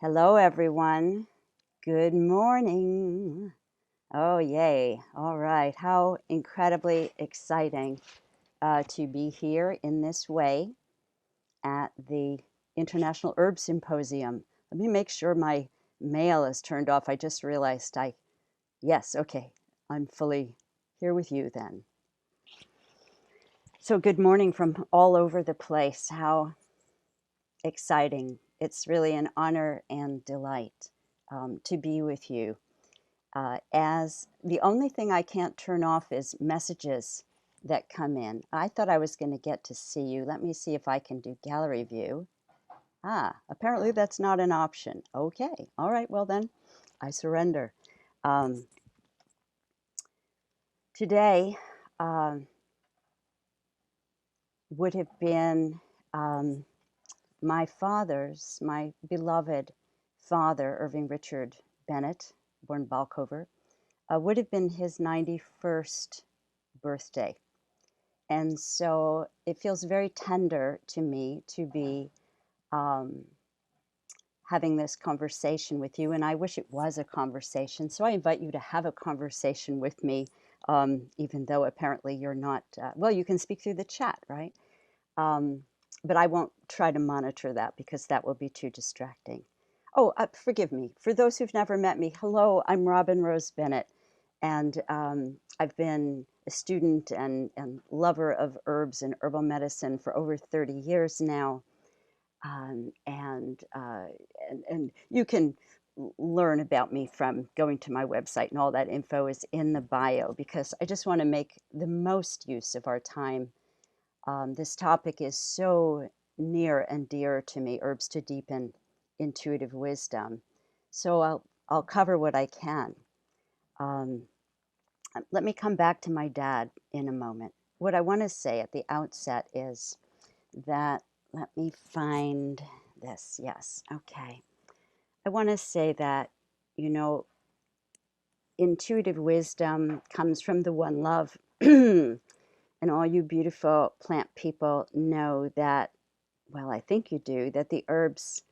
Hello, everyone. Good morning. Oh, yay. All right. How incredibly exciting to be here in this way at the International Herb Symposium. Let me make sure my mail is turned off. I just realized yes, okay. I'm fully here with you then. So good morning from all over the place. How exciting. It's really an honor and delight to be with you. As the only thing I can't turn off is messages that come in. I thought I was going to get to see you. Let me see if I can do gallery view. Apparently that's not an option. Okay, all right, well then, I surrender. Today would have been my beloved father, Irving Richard Bennett, born Balcover, would have been his 91st birthday. And so it feels very tender to me to be having this conversation with you. And I wish it was a conversation. So I invite you to have a conversation with me, even though apparently you're not, well, you can speak through the chat, right? But I won't try to monitor that because that will be too distracting. Oh, forgive me. For those who've never met me, hello, I'm Robin Rose Bennett. And I've been a student and lover of herbs and herbal medicine for over 30 years now. And you can learn about me from going to my website, and all that info is in the bio because I just want to make the most use of our time. This topic is so near and dear to me, herbs to deepen intuitive wisdom. So I'll cover what I can. Let me come back to my dad in a moment. What I want to say at the outset is that, let me find this. Yes, okay. I want to say that, intuitive wisdom comes from the one love. And all you beautiful plant people know that, well, I think you do, that the herbs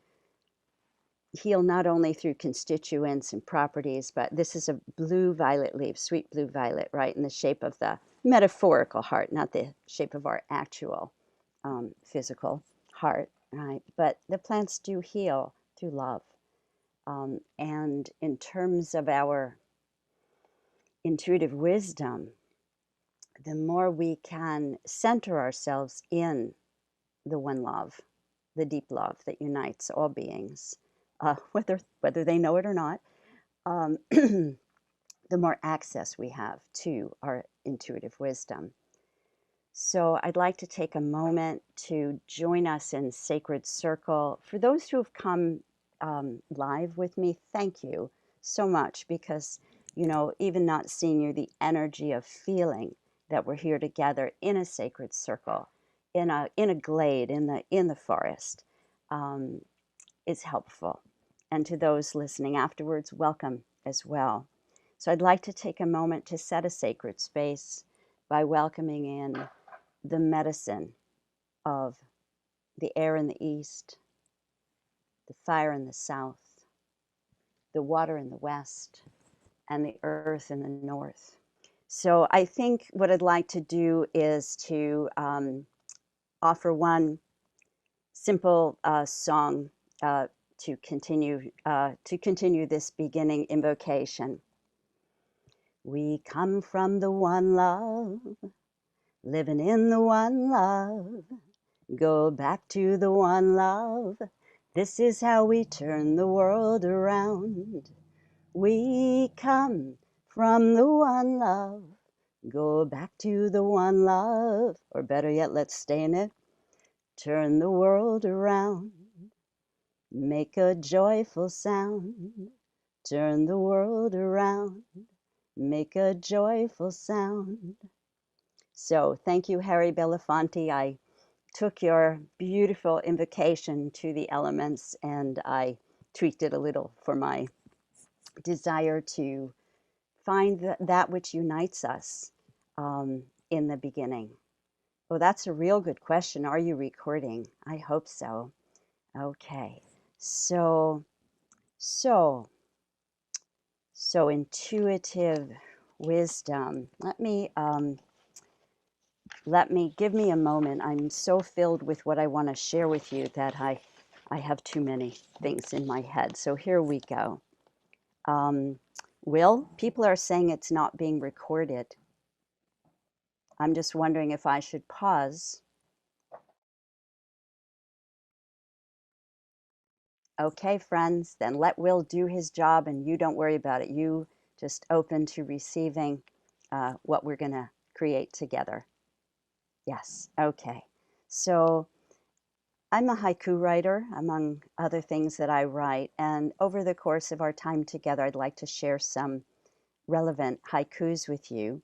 heal not only through constituents and properties, but this is a blue violet leaf, sweet blue violet, right, in the shape of the metaphorical heart, not the shape of our actual physical heart, right? But the plants do heal through love. And in terms of our intuitive wisdom, the more we can center ourselves in the one love, the deep love that unites all beings, whether they know it or not, the more access we have to our intuitive wisdom. So I'd like to take a moment to join us in Sacred Circle. For those who have come live with me, thank you so much because, even not seeing you, the energy of feeling that we're here together in a sacred circle, in a glade, in the forest, is helpful. And to those listening afterwards, welcome as well. So I'd like to take a moment to set a sacred space by welcoming in the medicine of the air in the east, the fire in the south, the water in the west, and the earth in the north. So I think what I'd like to do is to offer one simple song to continue this beginning invocation. We come from the one love, living in the one love. Go back to the one love. This is how we turn the world around. We come from the one love. Go back to the one love. Or better yet, let's stay in it. Turn the world around. Make a joyful sound. Turn the world around. Make a joyful sound. So thank you, Harry Belafonte. I took your beautiful invocation to the elements and I tweaked it a little for my desire to find that which unites us in the beginning. Oh, that's a real good question. Are you recording? I hope so. Okay. So So intuitive wisdom. Give me a moment. I'm so filled with what I want to share with you that I have too many things in my head. So here we go. Will, people are saying it's not being recorded. I'm just wondering if I should pause. Okay, friends, then let Will do his job and you don't worry about it. You just open to receiving what we're going to create together. Yes, okay. So I'm a haiku writer, among other things that I write. And over the course of our time together, I'd like to share some relevant haikus with you.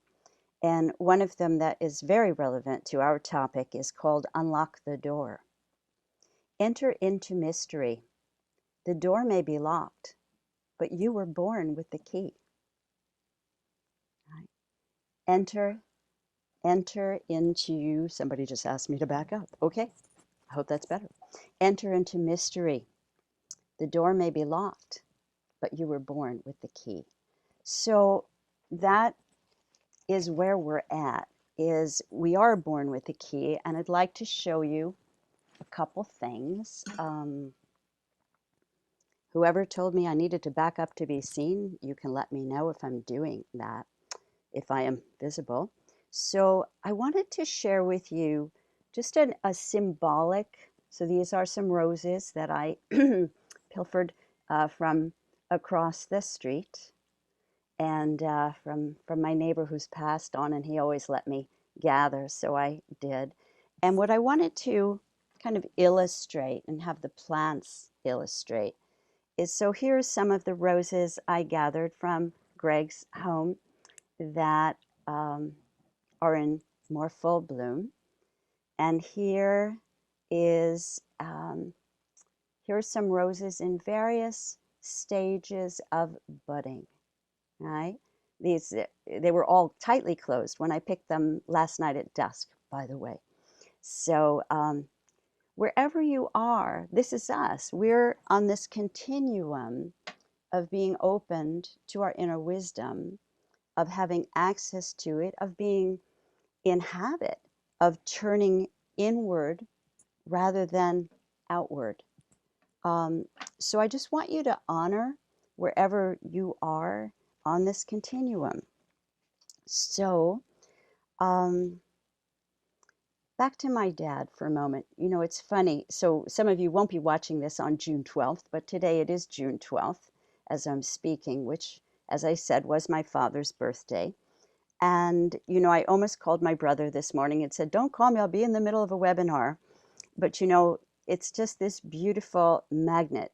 And one of them that is very relevant to our topic is called Unlock the Door. Enter into mystery. The door may be locked, but you were born with the key. Right. Enter into, somebody just asked me to back up. Okay, I hope that's better. Enter into mystery. The door may be locked, but you were born with the key. So that is where we're at, is we are born with the key, and I'd like to show you a couple things. Whoever told me I needed to back up to be seen, you can let me know if I'm doing that, if I am visible. So I wanted to share with you just a symbolic, so these are some roses that I pilfered from across the street, and from my neighbor who's passed on, and he always let me gather, so I did. And what I wanted to kind of illustrate and have the plants illustrate is, so here's some of the roses I gathered from Greg's home that are in more full bloom. And here is here are some roses in various stages of budding. Right? They were all tightly closed when I picked them last night at dusk, by the way. So wherever you are, this is us. We're on this continuum of being opened to our inner wisdom, of having access to it, of being in habit of turning inward rather than outward. So I just want you to honor wherever you are on this continuum. So back to my dad for a moment. You know, it's funny. So some of you won't be watching this on June 12th, but today it is June 12th as I'm speaking, which, as I said, was my father's birthday. And, you know, I almost called my brother this morning and said, don't call me, I'll be in the middle of a webinar. But, you know, it's just this beautiful magnet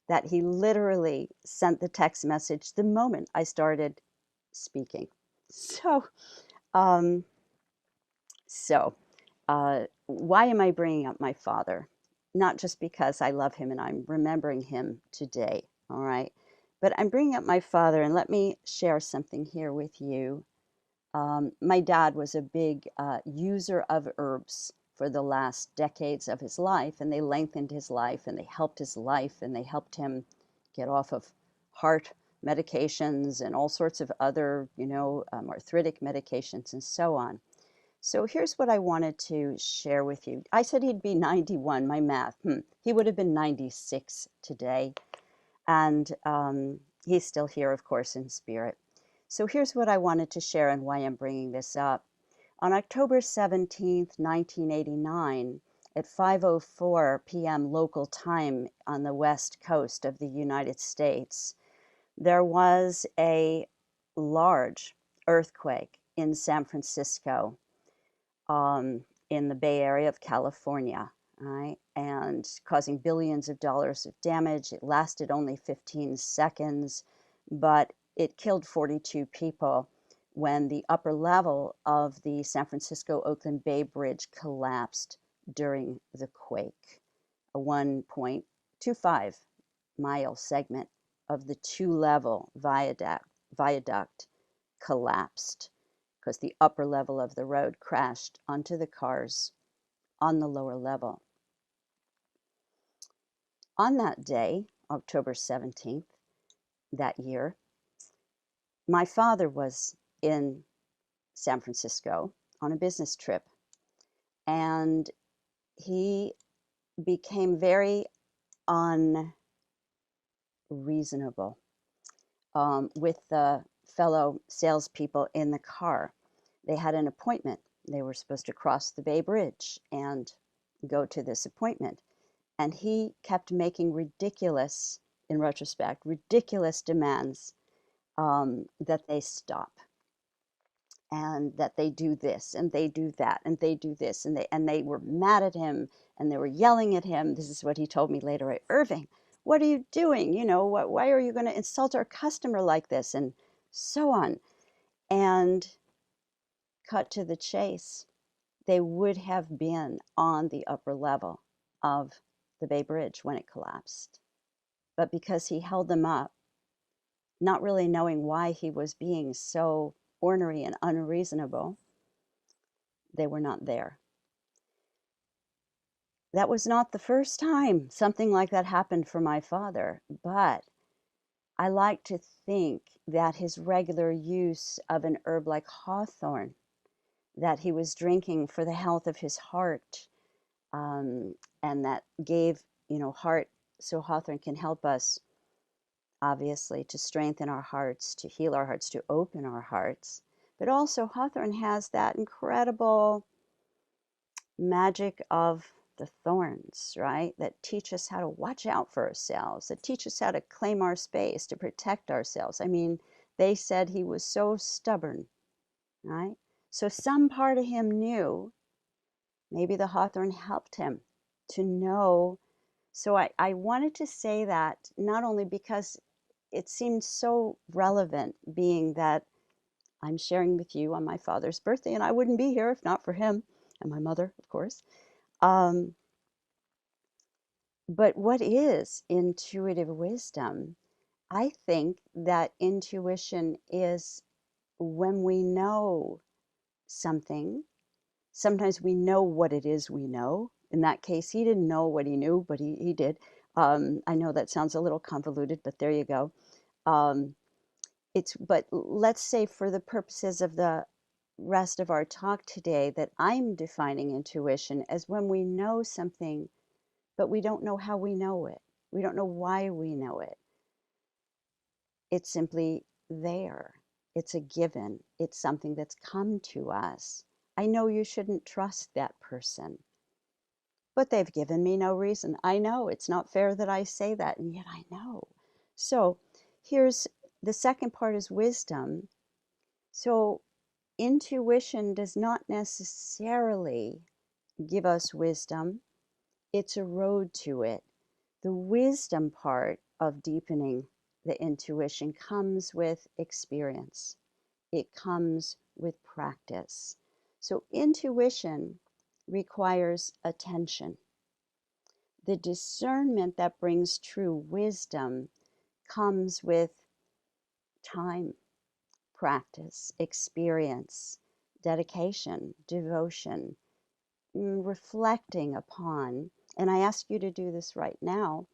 that he literally sent the text message the moment I started speaking. So, um, why am I bringing up my father? Not just because I love him and I'm remembering him today, all right? But I'm bringing up my father, and let me share something here with you. My dad was a big user of herbs for the last decades of his life, and they lengthened his life, and they helped his life, and they helped him get off of heart medications and all sorts of other, you know, arthritic medications and so on. So here's what I wanted to share with you. I said he'd be 91, my math. He would have been 96 today. And he's still here, of course, in spirit. So here's what I wanted to share and why I'm bringing this up. On October 17th, 1989, at 5:04 p.m. local time on the west coast of the United States, there was a large earthquake in San Francisco, in the Bay Area of California, right? And causing billions of dollars of damage. It lasted only 15 seconds, but it killed 42 people when the upper level of the San Francisco Oakland Bay Bridge collapsed during the quake. A 1.25-mile segment of the two-level viaduct collapsed because the upper level of the road crashed onto the cars on the lower level. On that day, October 17th that year. My father was in San Francisco on a business trip, and he became very unreasonable with the fellow salespeople in the car. They had an appointment. They were supposed to cross the Bay Bridge and go to this appointment. And he kept making ridiculous, in retrospect, ridiculous demands that they stop and that they do this and they do that and they do this, and they were mad at him and they were yelling at him. This is what he told me later: Irving, what are you doing? You know, why are you going to insult our customer like this? And so on. And cut to the chase, they would have been on the upper level of the Bay Bridge when it collapsed. But because he held them up, not really knowing why he was being so ornery and unreasonable, they were not there. That was not the first time something like that happened for my father, but I like to think that his regular use of an herb like hawthorn that he was drinking for the health of his heart, and that gave, heart, so hawthorn can help us, obviously, to strengthen our hearts, to heal our hearts, to open our hearts. But also hawthorn has that incredible magic of the thorns, right? That teach us how to watch out for ourselves, that teach us how to claim our space, to protect ourselves. I mean, they said he was so stubborn, right? So some part of him knew, maybe the hawthorn helped him to know. So I wanted to say that not only because it seemed so relevant, being that I'm sharing with you on my father's birthday, and I wouldn't be here if not for him and my mother, of course. But what is intuitive wisdom? I think that intuition is when we know something. Sometimes we know what it is we know. In that case, he didn't know what he knew, but he did. I know that sounds a little convoluted, but there you go. But let's say, for the purposes of the rest of our talk today, that I'm defining intuition as when we know something, but we don't know how we know it. We don't know why we know it. It's simply there. It's a given. It's something that's come to us. I know you shouldn't trust that person, but they've given me no reason. I know it's not fair that I say that, and yet I know. So here's the second part, is wisdom. So intuition does not necessarily give us wisdom. It's a road to it. The wisdom part of deepening the intuition comes with experience. It comes with practice. So intuition requires attention. The discernment that brings true wisdom comes with time, practice, experience, dedication, devotion, reflecting upon, and I ask you to do this right now,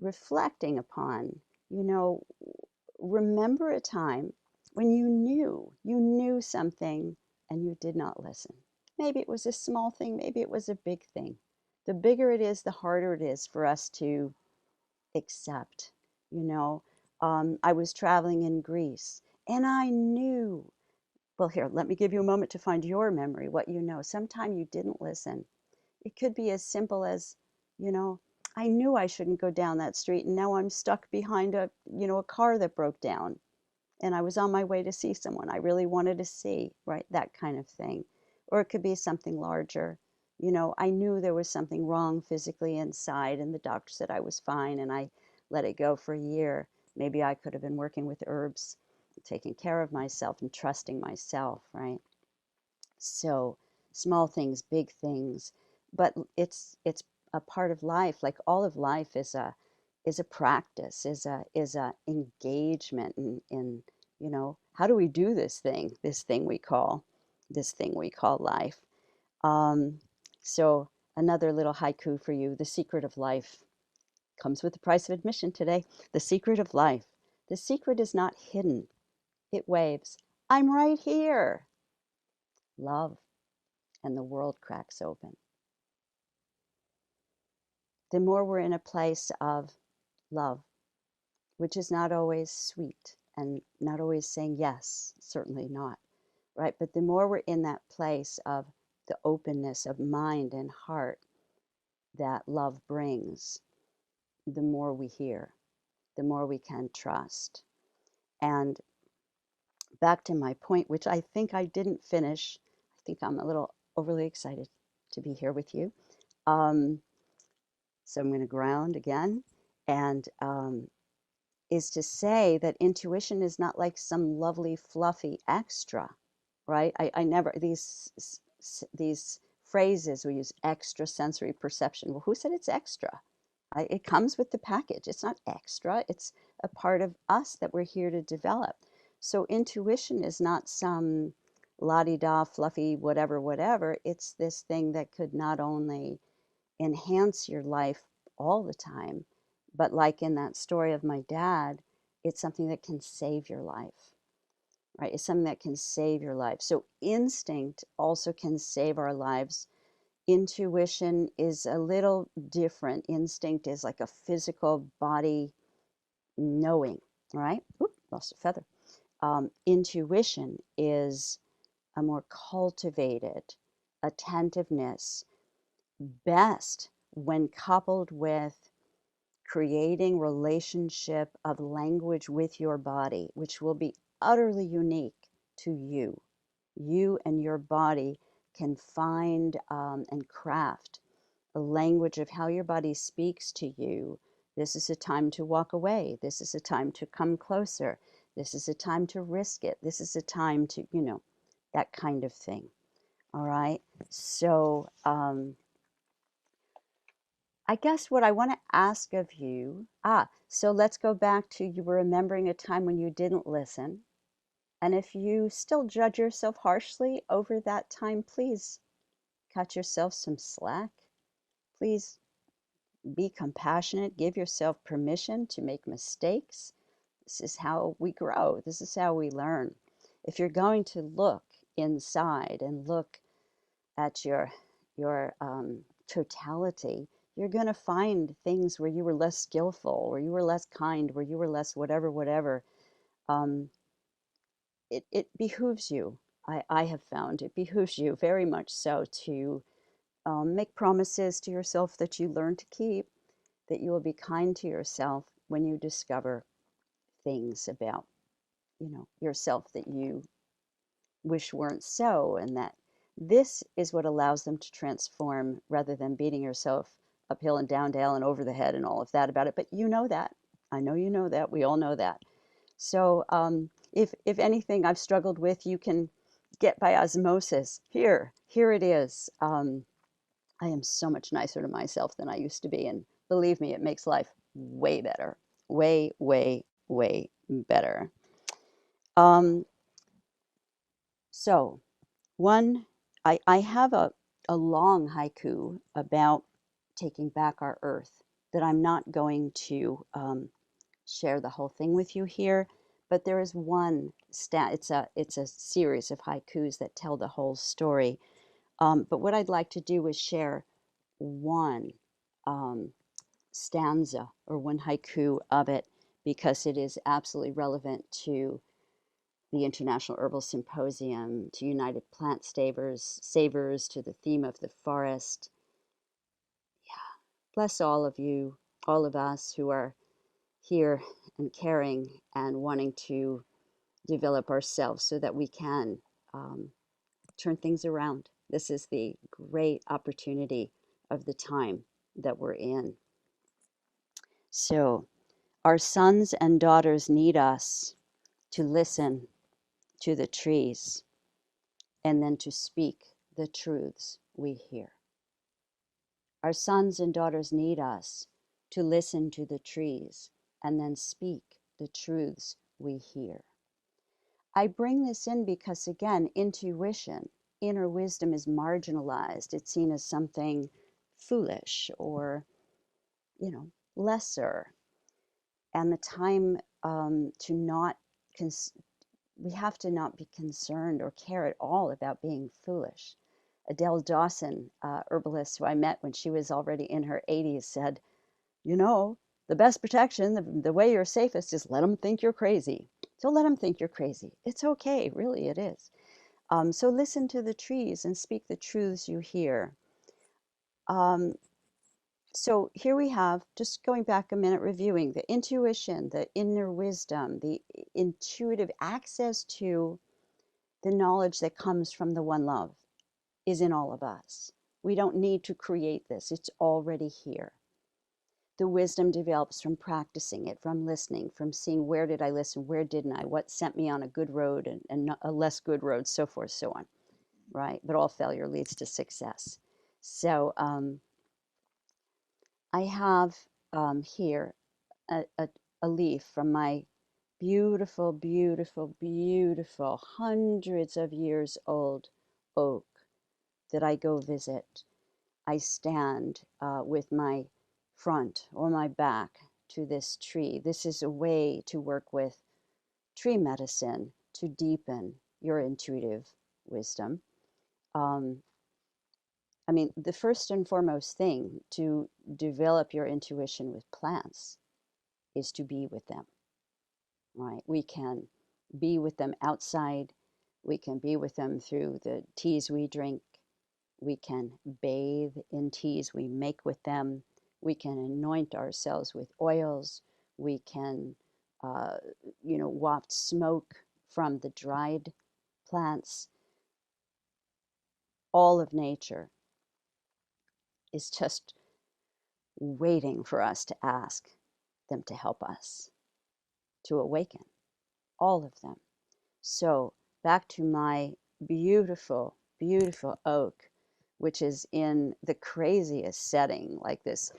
reflecting upon, remember a time when you knew something and you did not listen. Maybe it was a small thing, maybe it was a big thing. The bigger it is, the harder it is for us to accept. I was traveling in Greece and I knew, well, here, let me give you a moment to find your memory, what you know. Sometime you didn't listen. It could be as simple as, you know, I knew I shouldn't go down that street, and now I'm stuck behind a car that broke down, and I was on my way to see someone I really wanted to see, right? That kind of thing. Or it could be something larger. I knew there was something wrong physically inside, and the doctor said I was fine, and I let it go for a year. Maybe I could have been working with herbs, taking care of myself and trusting myself, right? So small things, big things, but it's a part of life. Like all of life is a practice, is a engagement in how do we do this thing we call life. Um, so another little haiku for you: the secret of life Comes with the price of admission today. The secret of life. The secret is not hidden. It waves. I'm right here. Love. And the world cracks open. The more we're in a place of love, which is not always sweet and not always saying yes, certainly not, right? But the more we're in that place of the openness of mind and heart that love brings, the more we hear, the more we can trust. And back to my point, which I think I didn't finish. I think I'm a little overly excited to be here with you. So I'm going to ground again, and is to say that intuition is not like some lovely, fluffy extra, right? I never, these phrases we use, extra sensory perception. Well, who said it's extra? It comes with the package. It's not extra. It's a part of us that we're here to develop. So intuition is not some la-di-da, fluffy, whatever, whatever. It's this thing that could not only enhance your life all the time, but like in that story of my dad, it's something that can save your life, right? It's something that can save your life. So instinct also can save our lives. Intuition is a little different. Instinct is like a physical body knowing, right? Oop, lost a feather. Intuition is a more cultivated attentiveness, best when coupled with creating relationship of language with your body, which will be utterly unique to you. You and your body can find and craft a language of how your body speaks to you. This is a time to walk away. This is a time to come closer. This is a time to risk it. This is a time to, that kind of thing. All right. So I guess what I want to ask of you, so let's go back to you were remembering a time when you didn't listen. And if you still judge yourself harshly over that time, please cut yourself some slack. Please be compassionate. Give yourself permission to make mistakes. This is how we grow. This is how we learn. If you're going to look inside and look at your totality, you're going to find things where you were less skillful, where you were less kind, where you were less whatever. It behooves you. I have found it behooves you very much so to make promises to yourself that you learn to keep, that you will be kind to yourself when you discover things about, yourself that you wish weren't so, and that this is what allows them to transform rather than beating yourself uphill and down dale and over the head and all of that about it. But you know that. I know you know that. We all know that. So if anything I've struggled with, you can get by osmosis. Here it is. I am so much nicer to myself than I used to be. And believe me, it makes life way better. Way, way, way better. So I have a long haiku about taking back our earth that I'm not going to share the whole thing with you here, but there is one it's a series of haikus that tell the whole story. But what I'd like to do is share one stanza or one haiku of it because it is absolutely relevant to the International Herbal Symposium, to United Plant Savers, to the theme of the forest. Yeah, bless all of you, all of us who are here and caring and wanting to develop ourselves so that we can turn things around. This is the great opportunity of the time that we're in. So, our sons and daughters need us to listen to the trees and then to speak the truths we hear. Our sons and daughters need us to listen to the trees and then speak the truths we hear. I bring this in because, again, intuition, inner wisdom is marginalized. It's seen as something foolish or, lesser, and the time to not, we have to not be concerned or care at all about being foolish. Adele Dawson, herbalist who I met when she was already in her 80s, said, you know, the best protection, the way you're safest is let them think you're crazy. So let them think you're crazy. It's okay, really, it is. So listen to the trees and speak the truths you hear. So here we have, just going back a minute, reviewing the intuition, the inner wisdom, the intuitive access to the knowledge that comes from the one love is in all of us. We don't need to create this. It's already here. The wisdom develops from practicing it, from listening, from seeing where did I listen, where didn't I, what sent me on a good road and a less good road, so forth, so on, right? But all failure leads to success. So I have here a leaf from my beautiful, beautiful, beautiful, hundreds of years old oak that I go visit. I stand with my front or my back to this tree. This is a way to work with tree medicine to deepen your intuitive wisdom. I mean, the first and foremost thing to develop your intuition with plants is to be with them, right? We can be with them outside. We can be with them through the teas we drink. We can bathe in teas we make with them. We can anoint ourselves with oils. We can, waft smoke from the dried plants. All of nature is just waiting for us to ask them to help us to awaken, all of them. So back to my beautiful, beautiful oak, which is in the craziest setting, like this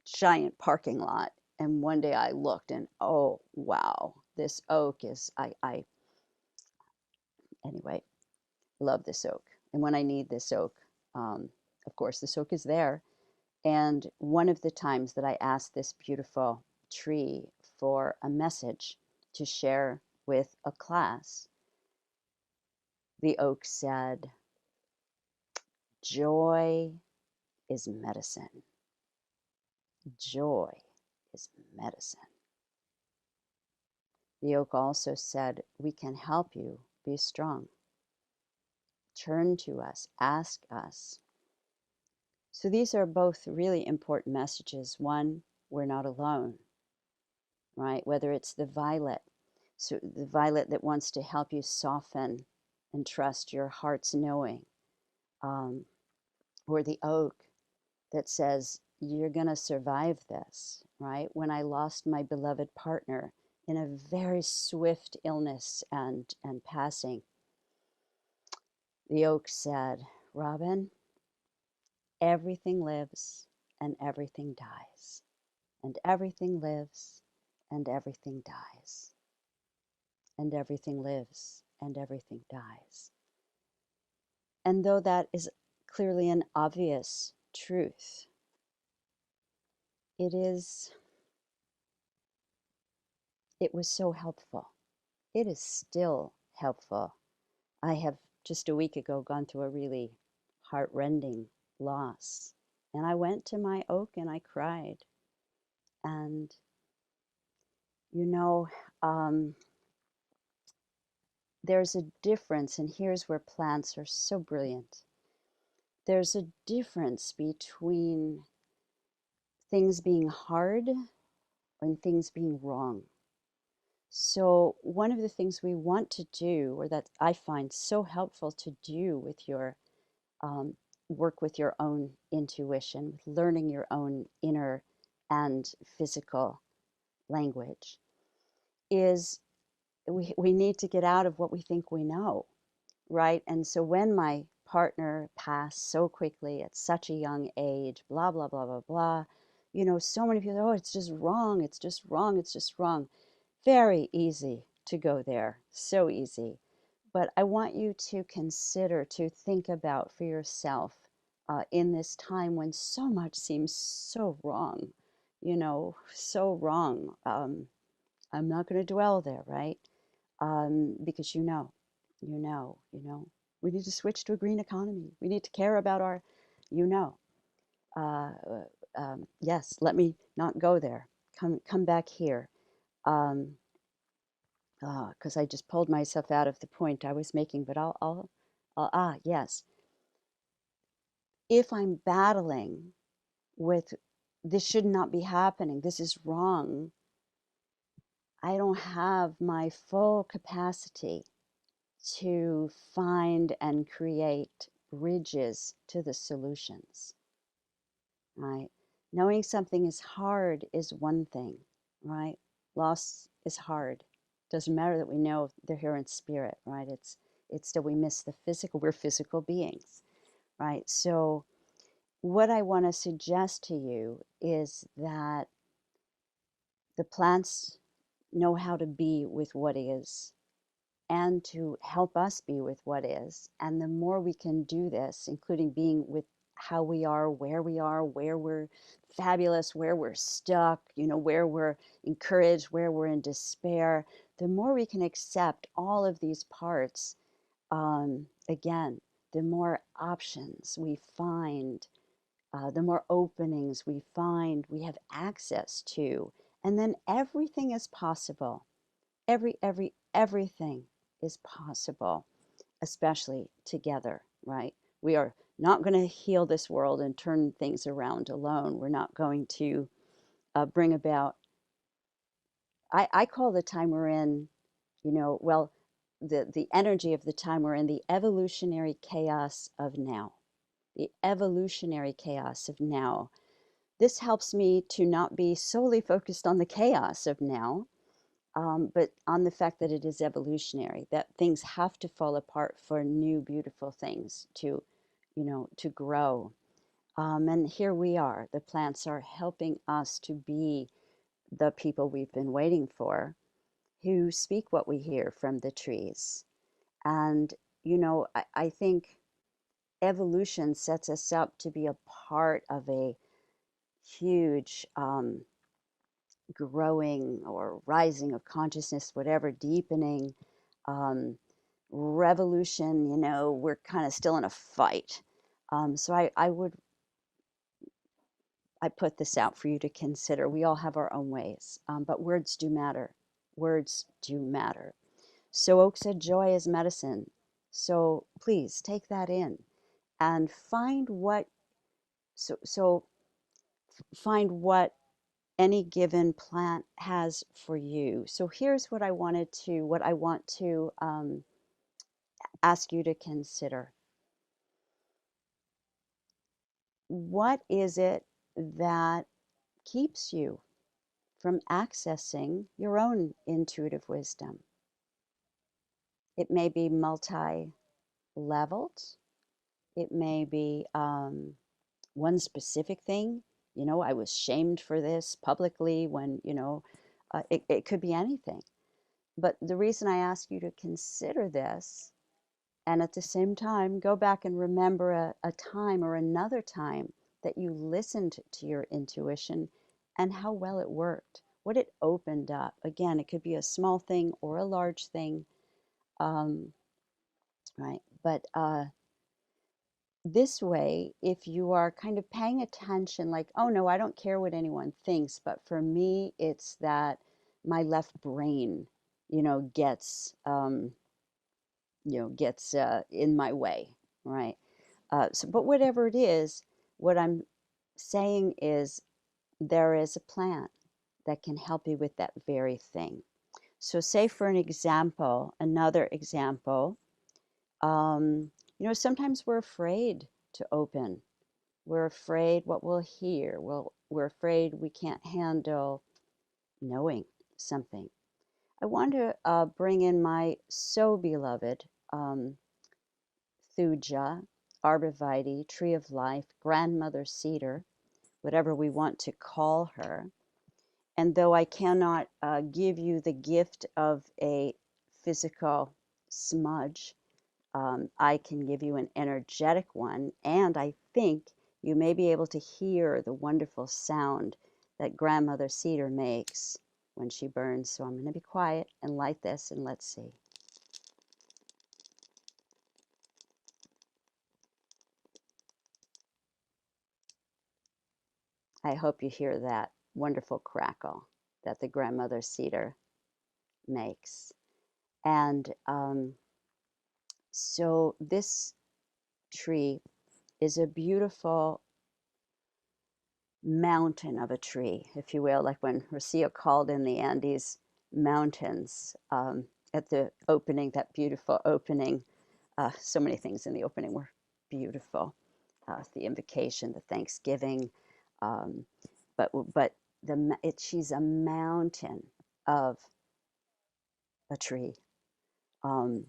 giant parking lot. And one day I looked and, oh, wow, this oak is, anyway, love this oak. And when I need this oak, of course, this oak is there. And one of the times that I asked this beautiful tree for a message to share with a class, the oak said, joy is medicine. Joy is medicine. The oak also said, we can help you be strong. Turn to us, ask us. So these are both really important messages. One, we're not alone, right? Whether it's the violet, so the violet that wants to help you soften and trust your heart's knowing, or the oak that says, you're going to survive this, right? When I lost my beloved partner in a very swift illness and passing, the oak said, Robin, everything lives and everything dies, and everything lives and everything dies, and everything lives and everything dies. And though that is clearly an obvious truth, it was so helpful. It is still helpful. I have just a week ago gone through a really heartrending loss. And I went to my oak and I cried. And, you know, there's a difference, and here's where plants are so brilliant. There's a difference between things being hard and things being wrong. So one of the things we want to do, or that I find so helpful to do with your work with your own intuition, with learning your own inner and physical language, is we need to get out of what we think we know, right? And so when my partner passed so quickly at such a young age, blah, blah, blah, blah, blah, so many people, oh, it's just wrong, it's just wrong, it's just wrong. Very easy to go there, so easy. But I want you to consider, to think about for yourself in this time when so much seems so wrong. so wrong. I'm not going to dwell there, right? Because we need to switch to a green economy. We need to care about our, you know. Uh, yes, let me not go there. Come back here. Um, because I just pulled myself out of the point I was making, but yes. If I'm battling with this should not be happening, this is wrong, I don't have my full capacity to find and create bridges to the solutions, right? Knowing something is hard is one thing, right? Loss is hard. Doesn't matter that we know they're here in spirit, right? It's still we miss the physical. We're physical beings, right? So what I want to suggest to you is that the plants know how to be with what is and to help us be with what is. And the more we can do this, including being with how we are, where we're fabulous, where we're stuck, where we're encouraged, where we're in despair, the more we can accept all of these parts, again, the more options we find, the more openings we find we have access to. And then everything is possible. Everything is possible, especially together, right? We are not going to heal this world and turn things around alone. We're not going to bring about, I call the time we're in, well, the energy of the time we're in, the evolutionary chaos of now. The evolutionary chaos of now. This helps me to not be solely focused on the chaos of now, but on the fact that it is evolutionary, that things have to fall apart for new, beautiful things to grow. And here we are. The plants are helping us to be the people we've been waiting for, who speak what we hear from the trees. And, I think evolution sets us up to be a part of a huge growing or rising of consciousness, whatever, deepening, um, revolution. We're kind of still in a fight. So I put this out for you to consider. We all have our own ways, but words do matter. Words do matter. So Oak said joy is medicine. So please take that in and find what find what any given plant has for you. So here's what I want to ask you to consider. What is it that keeps you from accessing your own intuitive wisdom? It may be multi-leveled. It may be one specific thing. I was shamed for this publicly when, it could be anything. But the reason I ask you to consider this, and at the same time, go back and remember a time or another time that you listened to your intuition and how well it worked, what it opened up. Again, it could be a small thing or a large thing, right? But this way, if you are kind of paying attention, like, oh no, I don't care what anyone thinks, but for me, it's that my left brain, gets in my way, right? But whatever it is, what I'm saying is there is a plant that can help you with that very thing. So say for an example, another example, sometimes we're afraid to open. We're afraid what we'll hear. We're afraid we can't handle knowing something. I want to bring in my so beloved Tsuga, arborvitae, tree of life, grandmother cedar, whatever we want to call her. And though I cannot give you the gift of a physical smudge, I can give you an energetic one. And I think you may be able to hear the wonderful sound that grandmother cedar makes when she burns. So I'm going to be quiet and light this, and let's see. I hope you hear that wonderful crackle that the grandmother cedar makes. And so this tree is a beautiful mountain of a tree, if you will, like when Rocio called in the Andes mountains at the opening, that beautiful opening. So many things in the opening were beautiful. The invocation, the Thanksgiving, um, but she's a mountain of a tree. Um,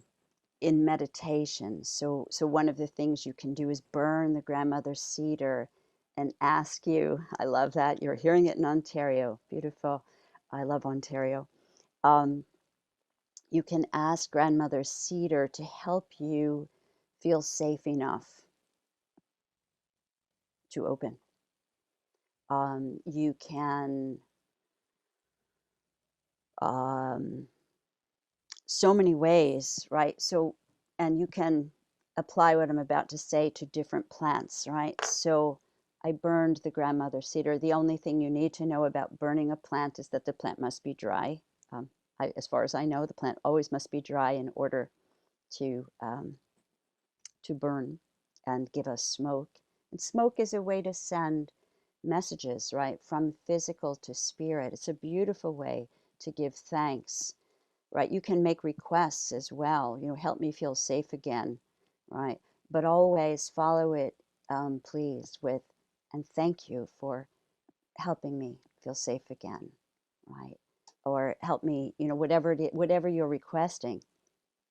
in meditation. So one of the things you can do is burn the grandmother cedar and ask you, I love that, you're hearing it in Ontario, beautiful, I love Ontario. Um, you can ask grandmother cedar to help you feel safe enough to open. You can, so many ways, right? So, and you can apply what I'm about to say to different plants, right? So I burned the grandmother cedar. The only thing you need to know about burning a plant is that the plant must be dry. As far as I know, the plant always must be dry in order to burn and give us smoke. And smoke is a way to send messages, right, from physical to spirit. It's a beautiful way to give thanks, right? You can make requests as well, help me feel safe again, right? But always follow it, please, with, and thank you for helping me feel safe again, right? Or help me, whatever you're requesting,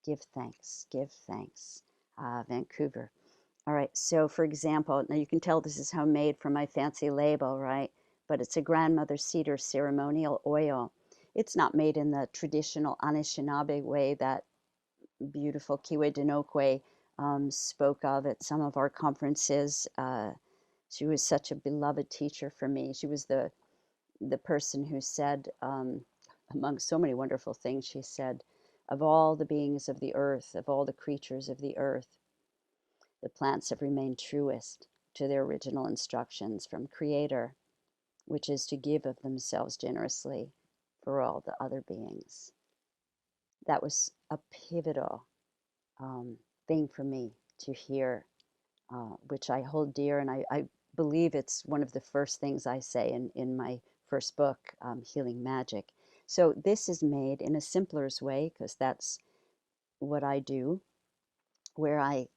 give thanks, give thanks. Vancouver. All right, so for example, now you can tell this is homemade from my fancy label, right? But it's a grandmother cedar ceremonial oil. It's not made in the traditional Anishinaabe way that beautiful Kiwe Denokwe spoke of at some of our conferences. She was such a beloved teacher for me. She was the person who said, among so many wonderful things, she said, of all the beings of the earth, of all the creatures of the earth, the plants have remained truest to their original instructions from Creator, which is to give of themselves generously for all the other beings. That was a pivotal thing for me to hear, which I hold dear, and I believe it's one of the first things I say in my first book, Healing Magic. So this is made in a simpler way, because that's what I do, where I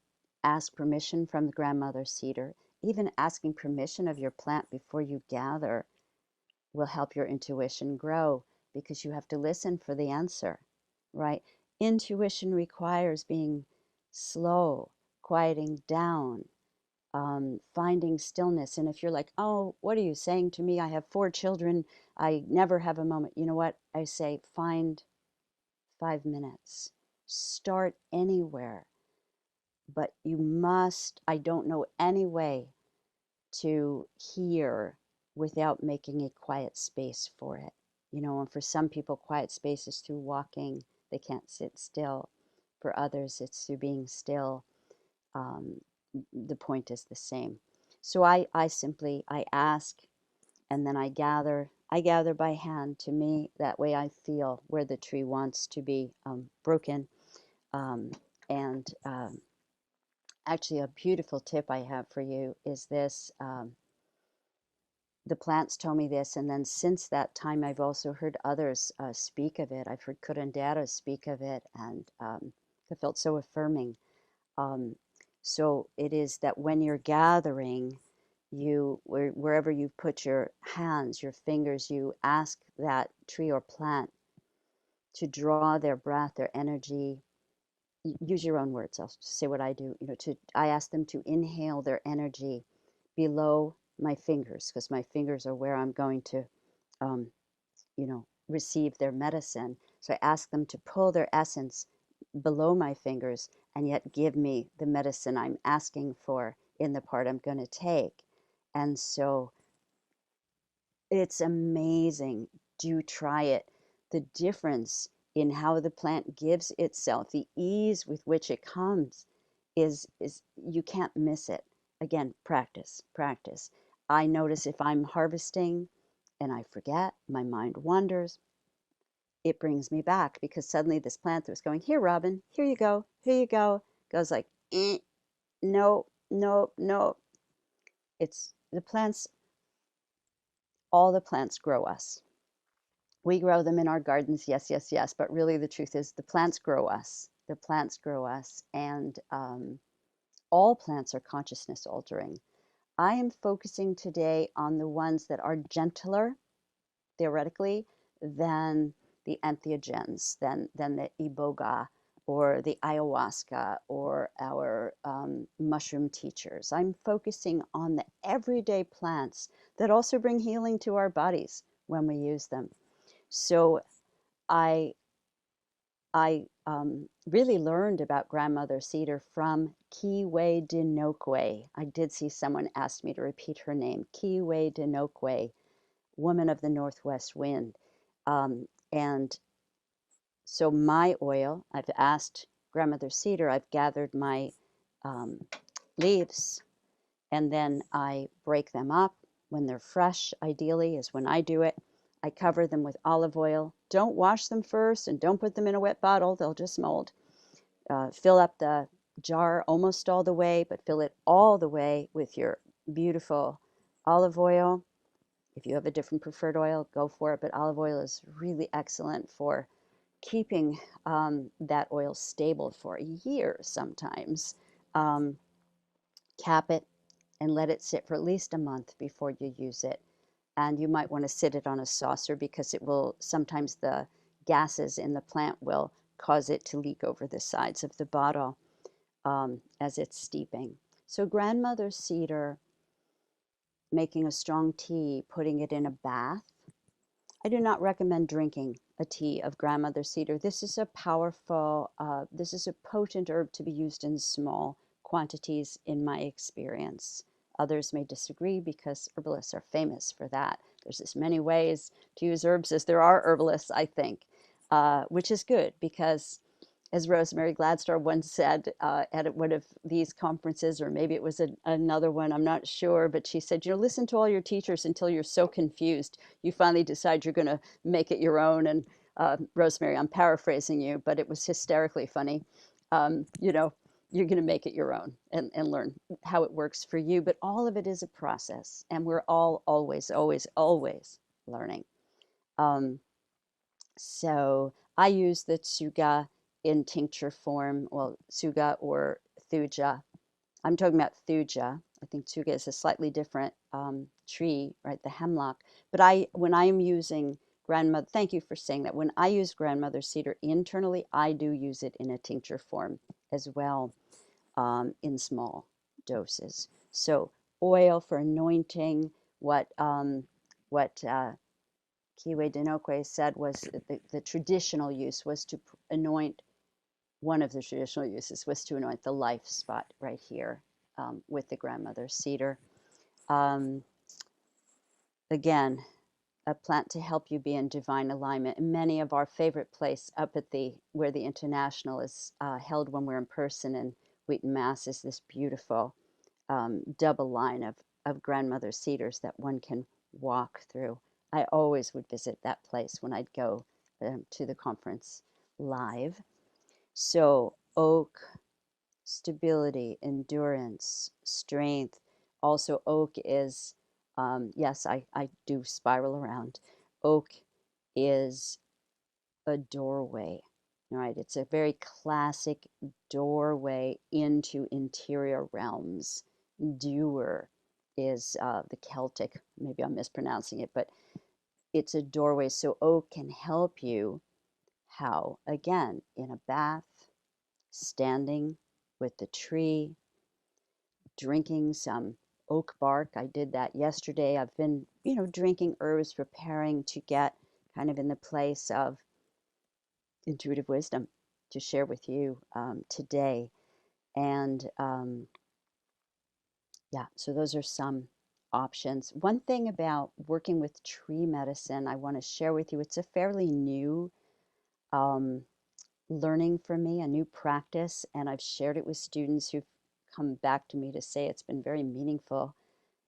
ask permission from the grandmother cedar. Even asking permission of your plant before you gather will help your intuition grow, because you have to listen for the answer, right? Intuition requires being slow, quieting down, finding stillness. And if you're like, oh, what are you saying to me? I have 4 children. I never have a moment. You know what? I say, find 5 minutes. Start anywhere. But you must, I don't know any way to hear without making a quiet space for it. And for some people, quiet space is through walking. They can't sit still. For others, it's through being still. Um, the point is the same. So I simply, I ask, and then I gather. I gather by hand. To me, that way I feel where the tree wants to be broken. And actually, a beautiful tip I have for you is this. The plants told me this, and then since that time, I've also heard others speak of it. I've heard curanderos speak of it, and it felt so affirming. Um, so it is that when you're gathering, wherever you put your hands, your fingers, you ask that tree or plant to draw their breath, their energy. Use your own words. I'll say what I do. I ask them to inhale their energy below my fingers, because my fingers are where I'm going to, receive their medicine. So I ask them to pull their essence below my fingers and yet give me the medicine I'm asking for in the part I'm going to take. And so It's amazing. Do try it. The difference in how the plant gives itself, the ease with which it comes is you can't miss it. Again, practice, practice. I notice if I'm harvesting and I forget, my mind wanders, it brings me back because suddenly this plant that was going, here, Robin, here you go, goes like, no, no, no. It's the plants, all the plants grow us. We grow them in our gardens, yes, yes, yes. But really, the truth is, the plants grow us. The plants grow us, and all plants are consciousness altering. I am focusing today on the ones that are gentler, theoretically, than the entheogens, than the iboga or the ayahuasca or our mushroom teachers. I'm focusing on the everyday plants that also bring healing to our bodies when we use them. So I really learned about grandmother cedar from Kiwe Dinokwe. I did see someone ask me to repeat her name, Kiwe Dinokwe, woman of the northwest wind. And so my oil, I've asked grandmother cedar, I've gathered my um, leaves, and then I break them up when they're fresh, ideally, is when I do it. I cover them with olive oil. Don't wash them first and don't put them in a wet bottle, they'll just mold. Fill up the jar almost all the way, but fill it all the way with your beautiful olive oil. If you have a different preferred oil, go for it, but olive oil is really excellent for keeping that oil stable for a year sometimes. Um, Cap it and let it sit for at least a month before you use it. And you might want to sit it on a saucer because it will, sometimes the gases in the plant will cause it to leak over the sides of the bottle as it's steeping. So grandmother cedar, making a strong tea, putting it in a bath. I do not recommend drinking a tea of grandmother cedar. This is a powerful, this is a potent herb to be used in small quantities in my experience. Others may disagree because herbalists are famous for that. There's as many ways to use herbs as there are herbalists, I think, which is good because as Rosemary Gladstar once said at one of these conferences, or maybe it was another one, I'm not sure, but she said, you know, listen to all your teachers until you're so confused, you finally decide you're going to make it your own. And Rosemary, I'm paraphrasing you, but it was hysterically funny. You know, you're going to make it your own and learn how it works for you. But all of it is a process, and we're all always, always, always learning. Um, so I use the Tsuga in tincture form, well, Tsuga or Thuja. I'm talking about Thuja. I think Tsuga is a slightly different tree, right? The hemlock. But when I am using grandmother, thank you for saying that. When I use grandmother cedar internally, I do use it in a tincture form as well in small doses. So oil for anointing, what Kiwe Dinokwe said was the traditional use was to anoint, one of the traditional uses was to anoint the life spot right here with the grandmother cedar. Um, again, a plant to help you be in divine alignment. And many of our favorite place up at where the International is held when we're in person in Wheaton, Mass, is this beautiful double line of grandmother cedars that one can walk through. I always would visit that place when I'd go to the conference live. So oak, stability, endurance, strength. Also, oak is, yes, I do spiral around. Oak is a doorway, right? It's a very classic doorway into interior realms. Doer is the Celtic, maybe I'm mispronouncing it, but it's a doorway. So oak can help you. How? Again, in a bath, standing with the tree, drinking some oak bark. I did that yesterday. I've been, drinking herbs, preparing to get kind of in the place of intuitive wisdom to share with you today. And yeah, so those are some options. One thing about working with tree medicine I want to share with you, it's a fairly new um, learning for me, a new practice, and I've shared it with students who've come back to me to say it's been very meaningful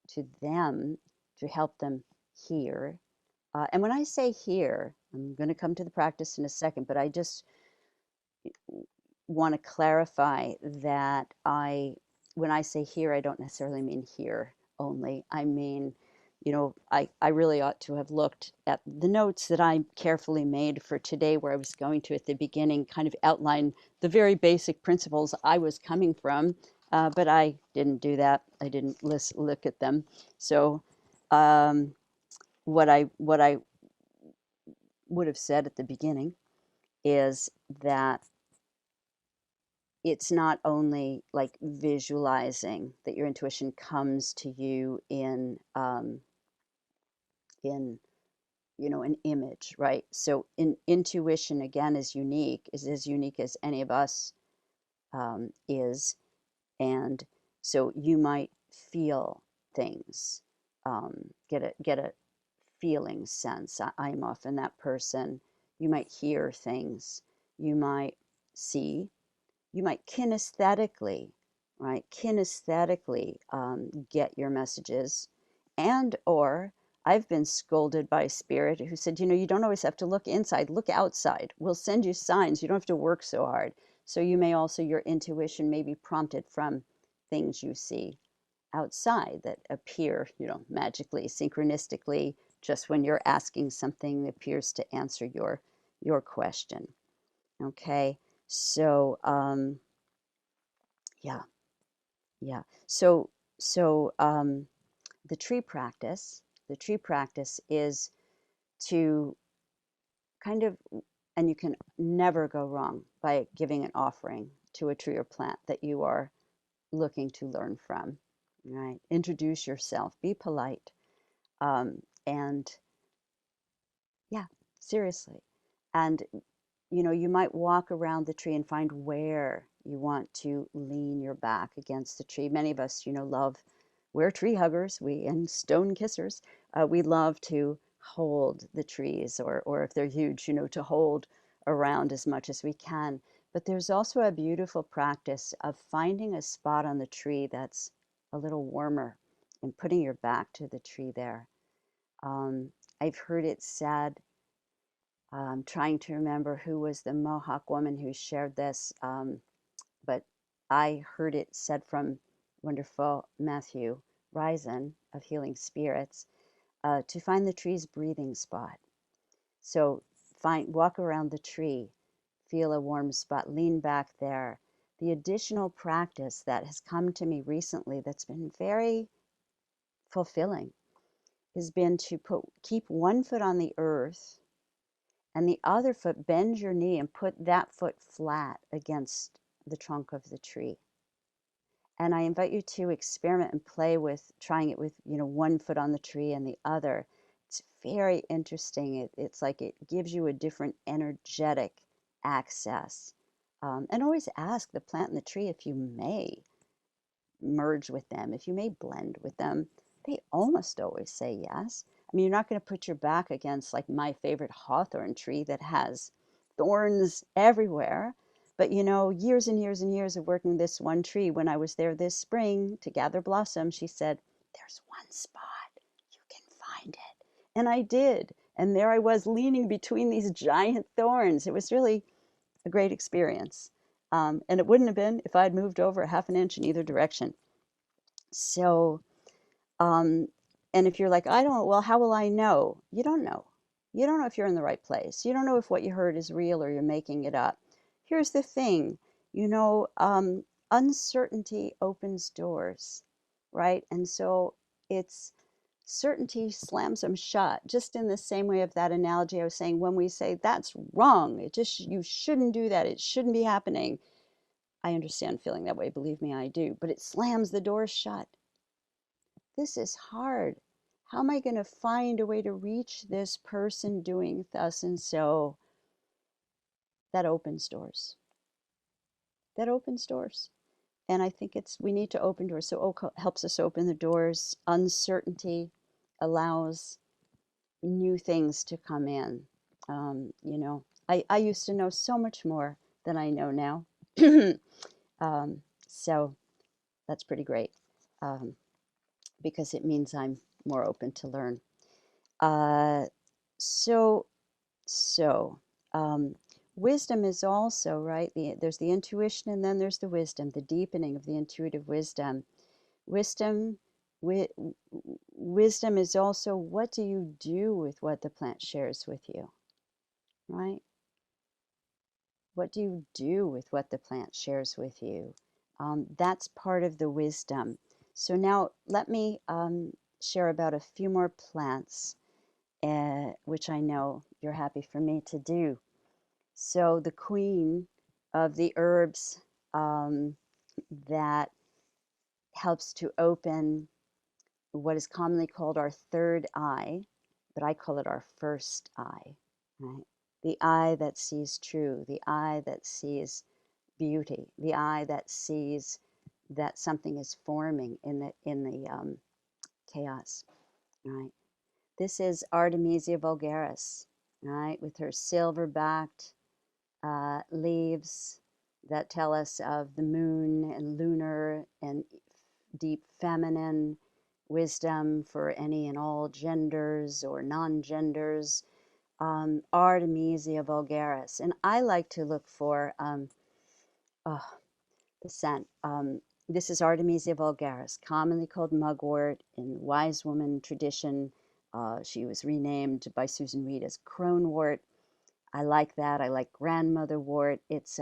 to them to help them hear. And when I say hear, I'm going to come to the practice in a second, but I just want to clarify that when I say here, I don't necessarily mean here only. I mean, I really ought to have looked at the notes that I carefully made for today, where I was going to, at the beginning, kind of outline the very basic principles I was coming from, but I didn't do that. I didn't look at them. So um, what I would have said at the beginning is that it's not only like visualizing that your intuition comes to you in an image, right? So intuition again is as unique as any of us is, and so you might feel things, get a feeling sense. I'm often that person. You might hear things. You might see. You might kinesthetically, right? Kinesthetically get your messages, and or I've been scolded by spirit who said, you don't always have to look inside, look outside. We'll send you signs. You don't have to work so hard. So you may also, your intuition may be prompted from things you see outside that appear, magically, synchronistically, just when you're asking something appears to answer your question. Okay. So yeah, yeah. So the tree practice is to kind of, and you can never go wrong by giving an offering to a tree or plant that you are looking to learn from, right? Introduce yourself, be polite, and yeah, seriously. And you might walk around the tree and find where you want to lean your back against the tree. Many of us, we're tree huggers, and stone kissers. We love to hold the trees, or if they're huge, to hold around as much as we can. But there's also a beautiful practice of finding a spot on the tree that's a little warmer and putting your back to the tree there. Um, I've heard it said, trying to remember who was the Mohawk woman who shared this, but I heard it said from wonderful Matthew Risen of Healing Spirits, to find the tree's breathing spot. So walk around the tree, feel a warm spot, lean back there. The additional practice that has come to me recently that's been very fulfilling has been to keep one foot on the earth and the other foot, bend your knee and put that foot flat against the trunk of the tree. And I invite you to experiment and play with trying it with, one foot on the tree and the other. It's very interesting. It's like it gives you a different energetic access. And always ask the plant and the tree if you may merge with them, if you may blend with them. They almost always say yes. I mean, you're not going to put your back against like my favorite hawthorn tree that has thorns everywhere. But years and years and years of working this one tree, when I was there this spring to gather blossom, she said, "There's one spot, you can find it." And I did. And there I was leaning between these giant thorns. It was really a great experience. And it wouldn't have been if I'd moved over a half an inch in either direction. So, um, and if you're like, I don't, well, how will I know? You don't know. You don't know if you're in the right place. You don't know if what you heard is real or you're making it up. Here's the thing, uncertainty opens doors, right? And so it's certainty slams them shut, just in the same way of that analogy I was saying, when we say that's wrong, you shouldn't do that, it shouldn't be happening. I understand feeling that way, believe me, I do, but it slams the door shut. This is hard. How am I going to find a way to reach this person doing thus and so? That opens doors. That opens doors. And I think we need to open doors. So oak helps us open the doors. Uncertainty allows new things to come in. You know, I used to know so much more than I know now. So that's pretty great, um, because it means I'm more open to learn. Uh, so, so um, wisdom is also, right? There's the intuition and then there's the wisdom, the deepening of the intuitive wisdom. Wisdom, wi- wisdom is also, what do you do with what the plant shares with you, right? What do you do with what the plant shares with you? That's part of the wisdom. So now let me share about a few more plants, which I know you're happy for me to do. So the queen of the herbs um, that helps to open what is commonly called our third eye, but I call it our first eye, right? The eye that sees true, the eye that sees beauty, the eye that sees that something is forming in the chaos, right? This is Artemisia vulgaris, right, with her silver-backed leaves that tell us of the moon and lunar and deep feminine wisdom for any and all genders or non-genders. Artemisia vulgaris, and I like to look for oh, the scent. This is Artemisia vulgaris, commonly called mugwort in wise woman tradition. She was renamed by Susan Reed as cronewort. I like that. I like grandmother wort. This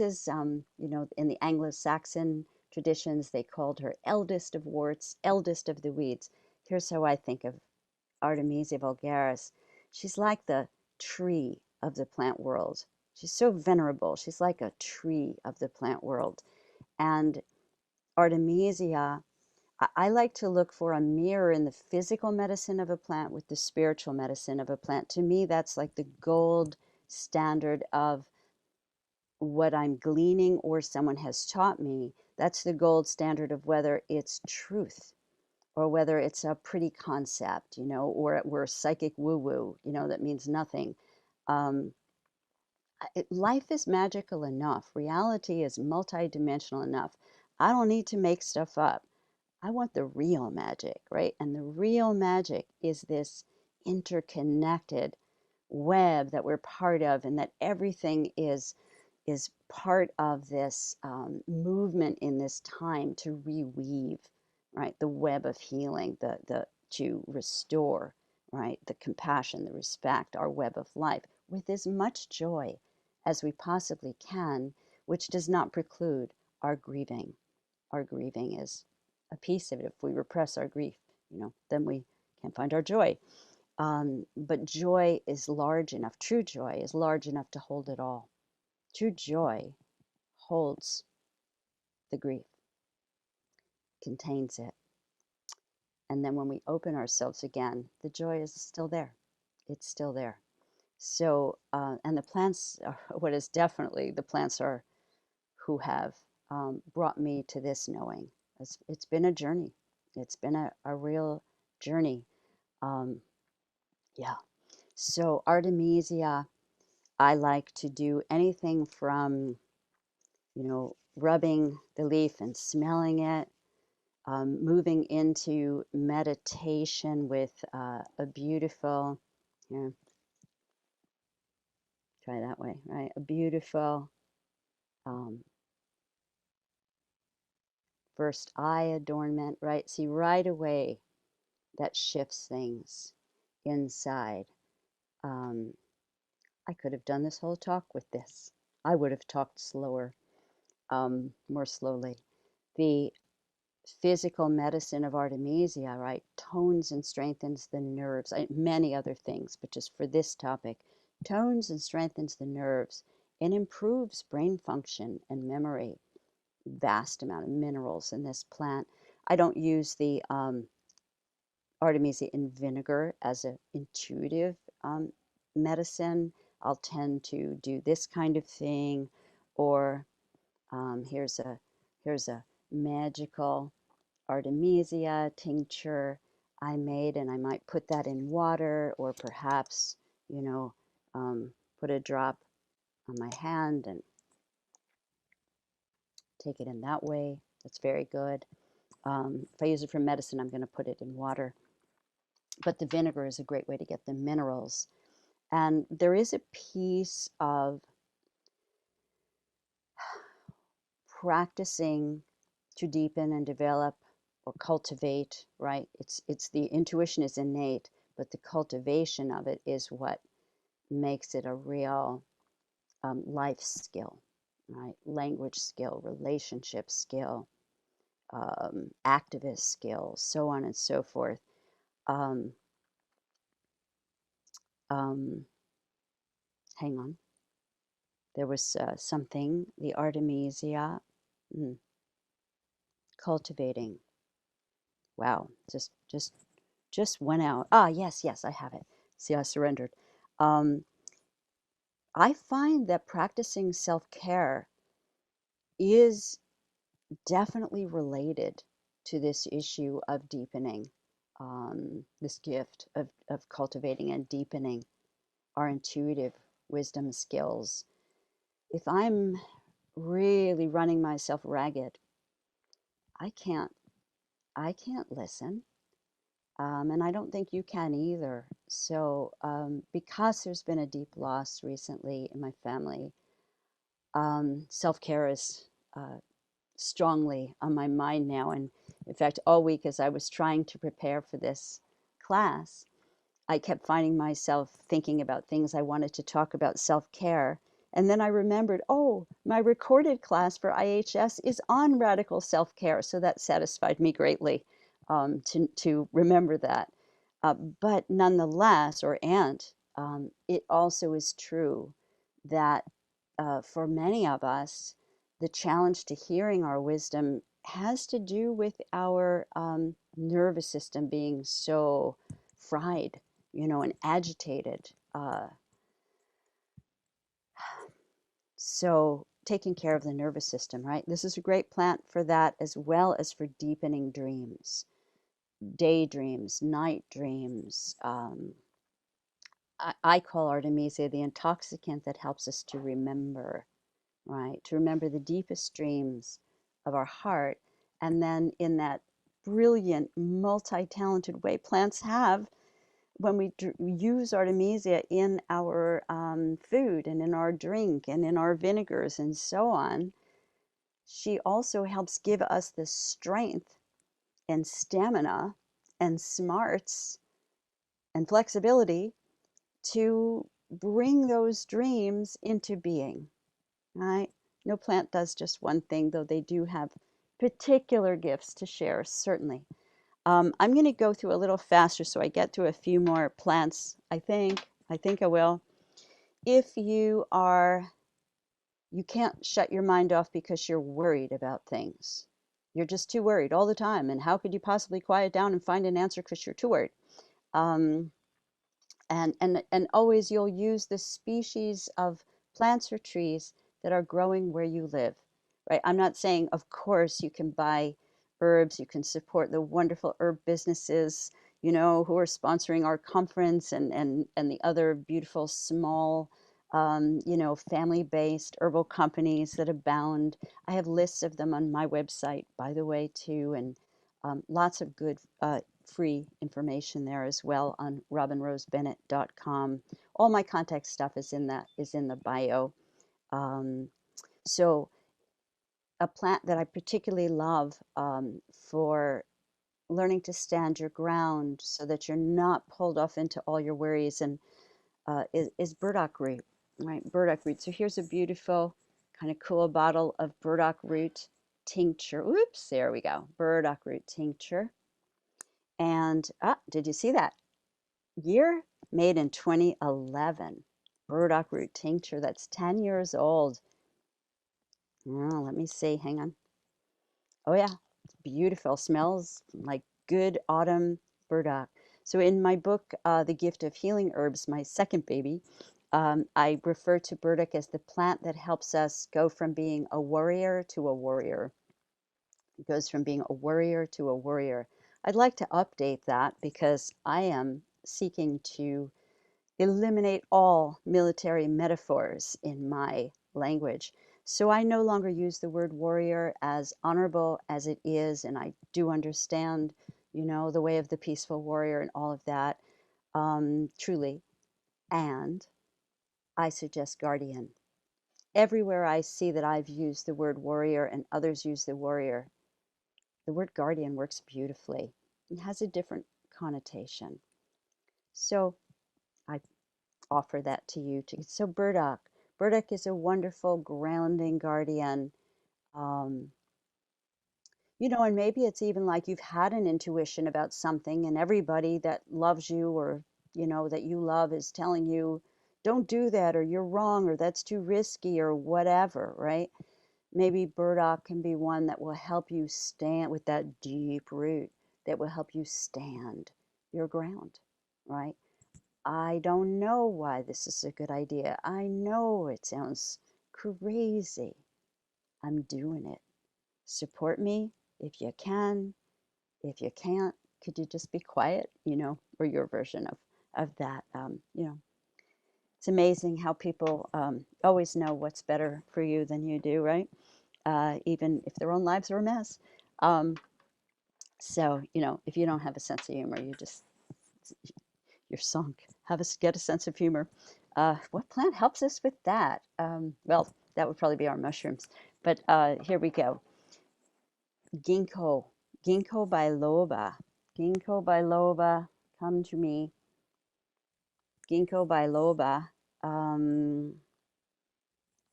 is you know, in the Anglo-Saxon traditions they called her eldest of worts, eldest of the weeds. Here's how I think of Artemisia vulgaris. She's like the tree of the plant world. She's so venerable. She's like a tree of the plant world. And Artemisia, I like to look for a mirror in the physical medicine of a plant with the spiritual medicine of a plant. To me, that's like the gold standard of what I'm gleaning or someone has taught me. That's the gold standard of whether it's truth or whether it's a pretty concept, you know, or we're psychic woo-woo, you know, that means nothing. Um, Life is magical enough. Reality is multidimensional enough. I don't need to make stuff up. I want the real magic, right? And the real magic is this interconnected web that we're part of, and that everything is part of this movement in this time to reweave, right? The web of healing, the to restore, right? The compassion, the respect, our web of life with as much joy as we possibly can, which does not preclude our grieving. Our grieving is a piece of it. If we repress our grief, you know, then we can't find our joy. But joy is large enough, true joy is large enough to hold it all. True joy holds the grief, contains it. And then when we open ourselves again, the joy is still there. It's still there. So, and the plants are what is definitely, the plants are who have brought me to this knowing. It's been a journey. It's been a real journey. Um, yeah. So, Artemisia, I like to do anything from, you know, rubbing the leaf and smelling it, moving into meditation with a beautiful, here, try that way, right? A beautiful um, first eye adornment, right? See, right away that shifts things inside. Um, I could have done this whole talk with this. I would have talked slower, more slowly. The physical medicine of Artemisia, right, tones and strengthens the nerves, many other things, but just for this topic, tones and strengthens the nerves and improves brain function and memory. Vast amount of minerals in this plant. I don't use the Artemisia in vinegar as an intuitive medicine. I'll tend to do this kind of thing, or here's a Here's a magical Artemisia tincture I made, and I might put that in water, or perhaps, you know, put a drop on my hand and take it in that way. That's very good. If I use it for medicine, I'm going to put it in water. But the vinegar is a great way to get the minerals. And there is a piece of practicing to deepen and develop or cultivate, right? It's the intuition is innate, but the cultivation of it is what makes it a real life skill, right? Language skill, relationship skill, activist skill, so on and so forth. Um, um, Hang on. There was something, the Artemisia, cultivating. Wow, just went out. Ah, yes, I have it. See, I surrendered. Um, I find that practicing self-care is definitely related to this issue of deepening, this gift of cultivating and deepening our intuitive wisdom skills. If I'm really running myself ragged, I can't I can't listen. And I don't think you can either. So, because there's been a deep loss recently in my family, self care is strongly on my mind now. And in fact, all week as I was trying to prepare for this class, I kept finding myself thinking about things I wanted to talk about self care. And then I remembered, oh, my recorded class for IHS is on radical self care. So that satisfied me greatly to remember that. But nonetheless, it also is true that for many of us, the challenge to hearing our wisdom has to do with our nervous system being so fried, and agitated. So taking care of the nervous system, right? This is a great plant for that, as well as for deepening dreams, daydreams, night dreams. I call Artemisia the intoxicant that helps us to remember, right? To remember the deepest dreams of our heart. And then in that brilliant, multi-talented way plants have, when we use Artemisia in our food and in our drink and in our vinegars and so on, she also helps give us the strength and stamina and smarts and flexibility to bring those dreams into being, right? No plant does just one thing, though they do have particular gifts to share, certainly. I'm going to go through a little faster so I get to a few more plants, I think. I think I will. If you can't shut your mind off because you're worried about things. You're just too worried all the time. And how could you possibly quiet down and find an answer because you're too worried? Um, and always you'll use the species of plants or trees that are growing where you live, right? I'm not saying, of course, you can buy herbs, you can support the wonderful herb businesses, who are sponsoring our conference and the other beautiful small, family-based herbal companies that abound. I have lists of them on my website, by the way, too, and lots of good free information there as well on robinrosebennett.com. All my contact stuff is in the bio. So a plant that I particularly love for learning to stand your ground so that you're not pulled off into all your worries and is burdock root, right? Burdock root. So here's a beautiful kind of cool bottle of burdock root tincture. Oops, there we go. Burdock root tincture. And did you see that? Year made in 2011. Burdock root tincture that's 10 years old. Oh, let me see. Hang on. Oh, yeah. It's beautiful. Smells like good autumn burdock. So, in my book, The Gift of Healing Herbs, my second baby, I refer to burdock as the plant that helps us go from being a worrier to a warrior. It goes from being a warrior to a warrior. I'd like to update that because I am seeking to eliminate all military metaphors in my language. So I no longer use the word warrior, as honorable as it is, and I do understand, the way of the peaceful warrior and all of that, truly. And I suggest guardian. Everywhere I see that I've used the word warrior and others use the word guardian works beautifully. It has a different connotation. So I offer that to you. So burdock. Burdock is a wonderful grounding guardian. Um, and maybe it's even like you've had an intuition about something, and everybody that loves you or, that you love is telling you, don't do that, or you're wrong, or that's too risky, or whatever, right? Maybe burdock can be one that will help you stand with that deep root, that will help you stand your ground, right? I don't know why this is a good idea. I know it sounds crazy. I'm doing it. Support me if you can. If you can't, could you just be quiet, or your version of that. It's amazing how people always know what's better for you than you do, right? Even if their own lives are a mess. So, if you don't have a sense of humor, you're sunk. Get a sense of humor. What plant helps us with that? Well, that would probably be our mushrooms. But here we go. Ginkgo. Ginkgo biloba. Ginkgo biloba, come to me. Ginkgo biloba.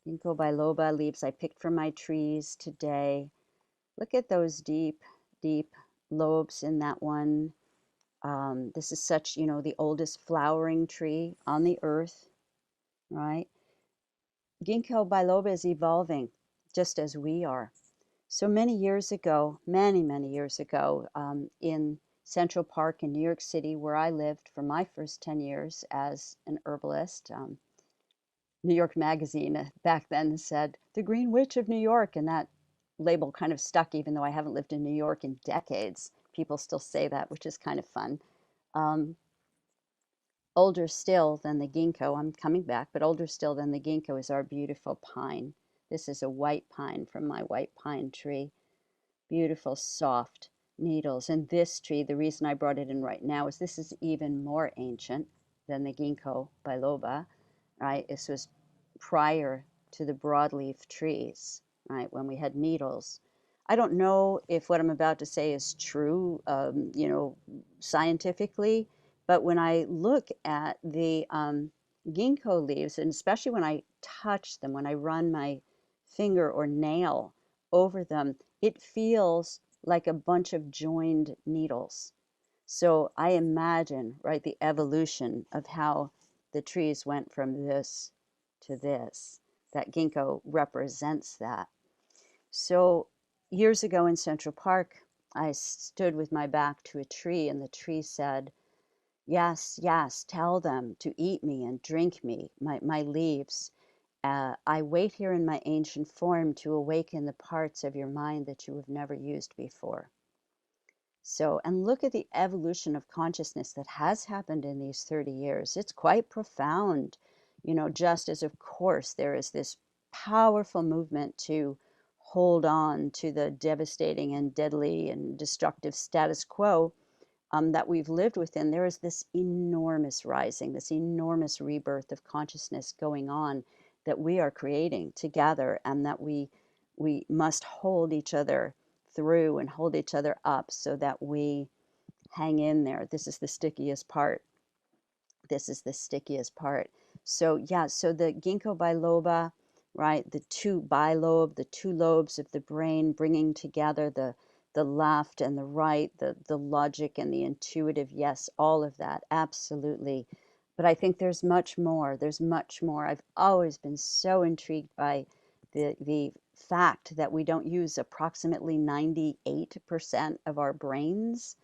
Ginkgo biloba leaves I picked from my trees today. Look at those deep, deep lobes in that one. This is such, the oldest flowering tree on the earth, right? Ginkgo biloba is evolving just as we are. So many years ago, many, many years ago, in Central Park in New York City, where I lived for my first 10 years as an herbalist, New York Magazine back then said, the Green Witch of New York, and that label kind of stuck, even though I haven't lived in New York in decades. People still say that, which is kind of fun. Um, Older still than the ginkgo, I'm coming back, but older still than the ginkgo is our beautiful pine. This is a white pine from my white pine tree. Beautiful, soft needles. And this tree, the reason I brought it in right now is this is even more ancient than the Ginkgo biloba, right? This was prior to the broadleaf trees, right? When we had needles. I don't know if what I'm about to say is true, scientifically, but when I look at the ginkgo leaves, and especially when I touch them, when I run my finger or nail over them, it feels like a bunch of joined needles. So I imagine, right, the evolution of how the trees went from this to this. That ginkgo represents that. So years ago in Central Park, I stood with my back to a tree, and the tree said, yes, yes, tell them to eat me and drink me, my leaves. I wait here in my ancient form to awaken the parts of your mind that you have never used before. So, and look at the evolution of consciousness that has happened in these 30 years. It's quite profound, just as, of course, there is this powerful movement to hold on to the devastating and deadly and destructive status quo that we've lived within. There is this enormous rising, this enormous rebirth of consciousness going on that we are creating together, and that we must hold each other through and hold each other up so that we hang in there. This is the stickiest part. This is the stickiest part. So yeah, so the ginkgo biloba, right? The two lobes of the brain, bringing together the left and the right, the logic and the intuitive. Yes, all of that, absolutely. But I think there's much more. There's much more. I've always been so intrigued by the fact that we don't use approximately 98% of our brains.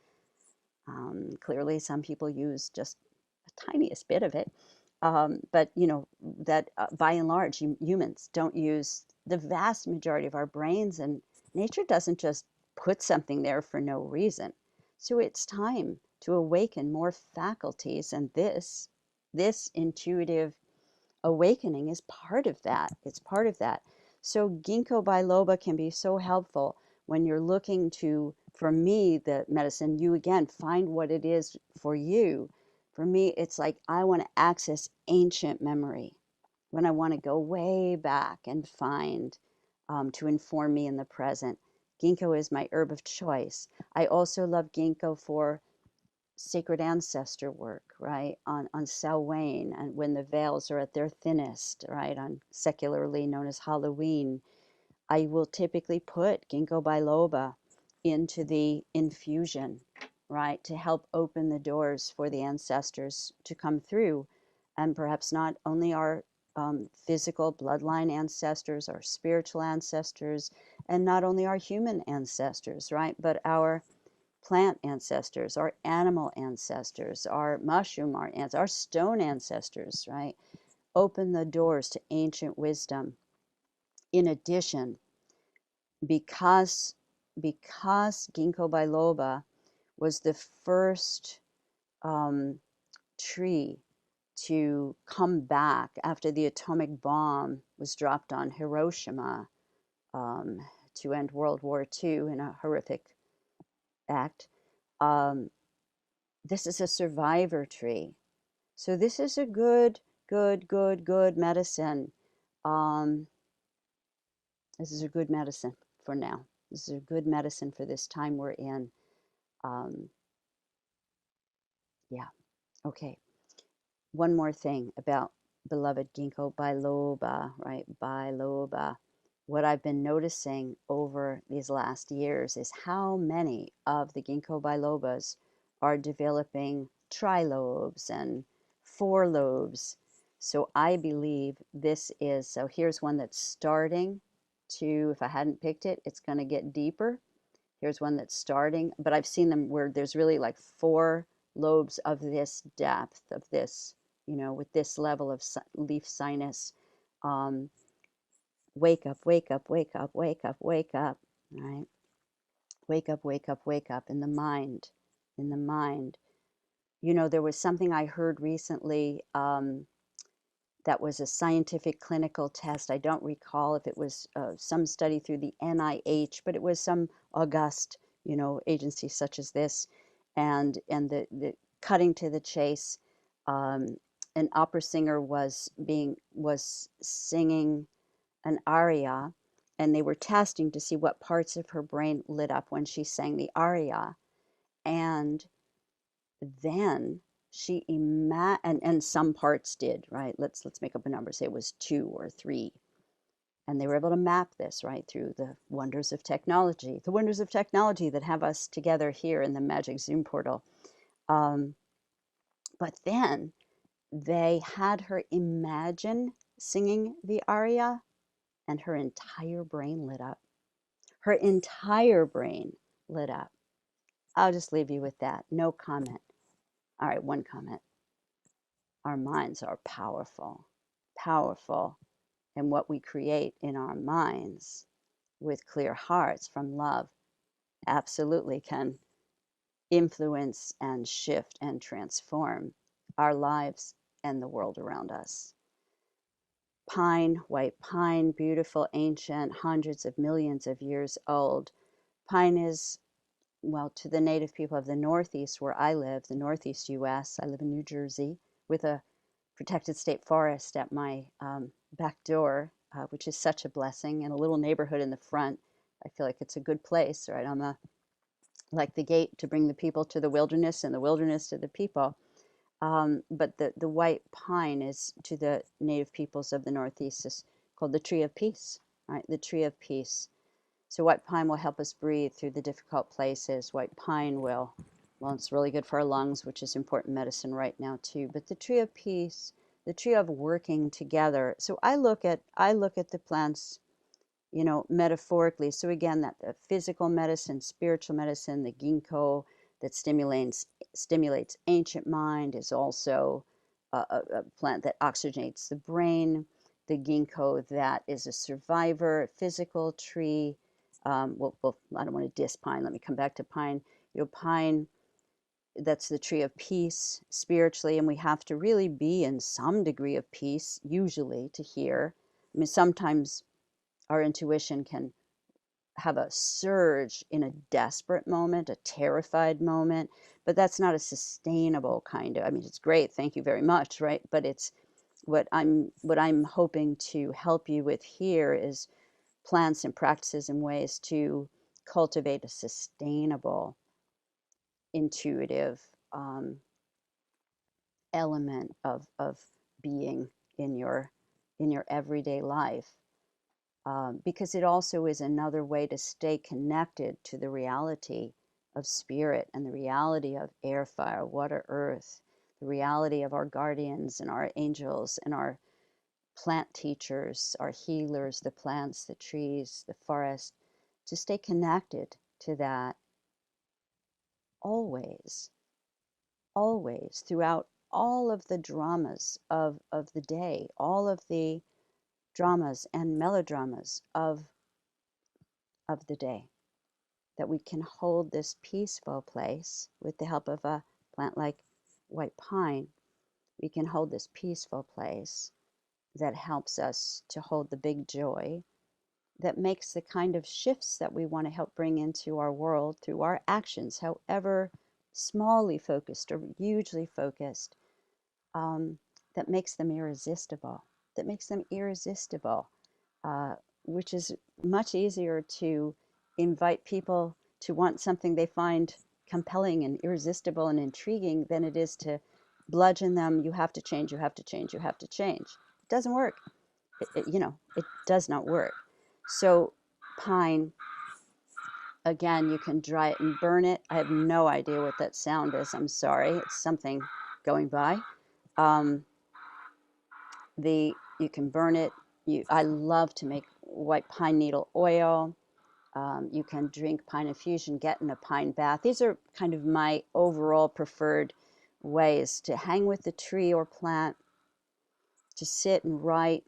Clearly, some people use just the tiniest bit of it. But that by and large, humans don't use the vast majority of our brains, and nature doesn't just put something there for no reason. So it's time to awaken more faculties, and this intuitive awakening is part of that. It's part of that. So Ginkgo biloba can be so helpful when you're looking to, for me, the medicine, you again find what it is for you. For me, it's like I want to access ancient memory, when I want to go way back and find to inform me in the present. Ginkgo is my herb of choice. I also love ginkgo for sacred ancestor work, right? On Samhain, and when the veils are at their thinnest, right? On secularly known as Halloween, I will typically put ginkgo biloba into the infusion, right? To help open the doors for the ancestors to come through. And perhaps not only our physical bloodline ancestors, our spiritual ancestors, and not only our human ancestors, right? But our plant ancestors, our animal ancestors, our mushroom, our stone ancestors, right? Open the doors to ancient wisdom. In addition, because ginkgo biloba was the first tree to come back after the atomic bomb was dropped on Hiroshima um, to end World War II in a horrific act. Um, this is a survivor tree. So this is a good medicine. Um, this is a good medicine for now. This is a good medicine for this time we're in. Um, yeah. Okay. One more thing about beloved ginkgo biloba, right? Biloba. What I've been noticing over these last years is how many of the ginkgo bilobas are developing trilobes and four lobes. So I believe this is, so here's one that's starting to, if I hadn't picked it, it's going to get deeper. Here's one that's starting, but I've seen them where there's really like four lobes of this depth, of this, with this level of leaf sinus. Um, wake up, wake up, wake up, wake up, wake up, right? Wake up, wake up, wake up in the mind, in the mind. There was something I heard recently that was a scientific clinical test. I don't recall if it was some study through the NIH, but it was some august, agency such as this. And the cutting to the chase, um, an opera singer was singing an aria, and they were testing to see what parts of her brain lit up when she sang the aria. And then and some parts did, right? Let's make up a number, say it was 2 or 3. And they were able to map this, right, through the wonders of technology that have us together here in the magic Zoom portal. But then they had her imagine singing the aria, and her entire brain lit up. Her entire brain lit up. I'll just leave you with that. No comment. All right, one comment. Our minds are powerful, powerful. And what we create in our minds with clear hearts from love absolutely can influence and shift and transform our lives and the world around us. Pine, white pine, beautiful, ancient, hundreds of millions of years old. Pine is, well, to the native people of the Northeast where I live, the Northeast US, I live in New Jersey with a protected state forest at my back door, which is such a blessing, and a little neighborhood in the front. I feel like it's a good place, right on like the gate to bring the people to the wilderness and the wilderness to the people. But the white pine is, to the native peoples of the Northeast, is called the tree of peace, right? The tree of peace. So white pine will help us breathe through the difficult places. White pine will, well, it's really good for our lungs, which is important medicine right now too. But the tree of peace, the tree of working together. So I look at the plants, metaphorically. So again, that the physical medicine, spiritual medicine, the ginkgo that stimulates ancient mind is also a plant that oxygenates the brain. The ginkgo that is a survivor, physical tree, I don't want to diss pine. Let me come back to pine. Pine, that's the tree of peace spiritually, and we have to really be in some degree of peace, usually, to hear. I mean, sometimes our intuition can have a surge in a desperate moment, a terrified moment, but that's not a sustainable kind of, I mean, it's great, thank you very much, right? But it's what I'm hoping to help you with here is plants and practices and ways to cultivate a sustainable, intuitive element of being in your everyday life. Because it also is another way to stay connected to the reality of spirit and the reality of air, fire, water, earth, the reality of our guardians and our angels and our plant teachers, our healers, the plants, the trees, the forest, to stay connected to that always, always, throughout all of the dramas of the day, all of the dramas and melodramas of the day, that we can hold this peaceful place with the help of a plant like white pine. We can hold this peaceful place that helps us to hold the big joy that makes the kind of shifts that we want to help bring into our world through our actions, however smallly focused or hugely focused, that makes them irresistible, uh, which is much easier to invite people to want something they find compelling and irresistible and intriguing than it is to bludgeon them. You have to change, you have to change, you have to change. It doesn't work. It does not work. So pine, again, you can dry it and burn it. I have no idea what that sound is. I'm sorry. It's something going by. Um, you can burn it. I love to make white pine needle oil. You can drink pine infusion, get in a pine bath. These are kind of my overall preferred ways to hang with the tree or plant, to sit and write.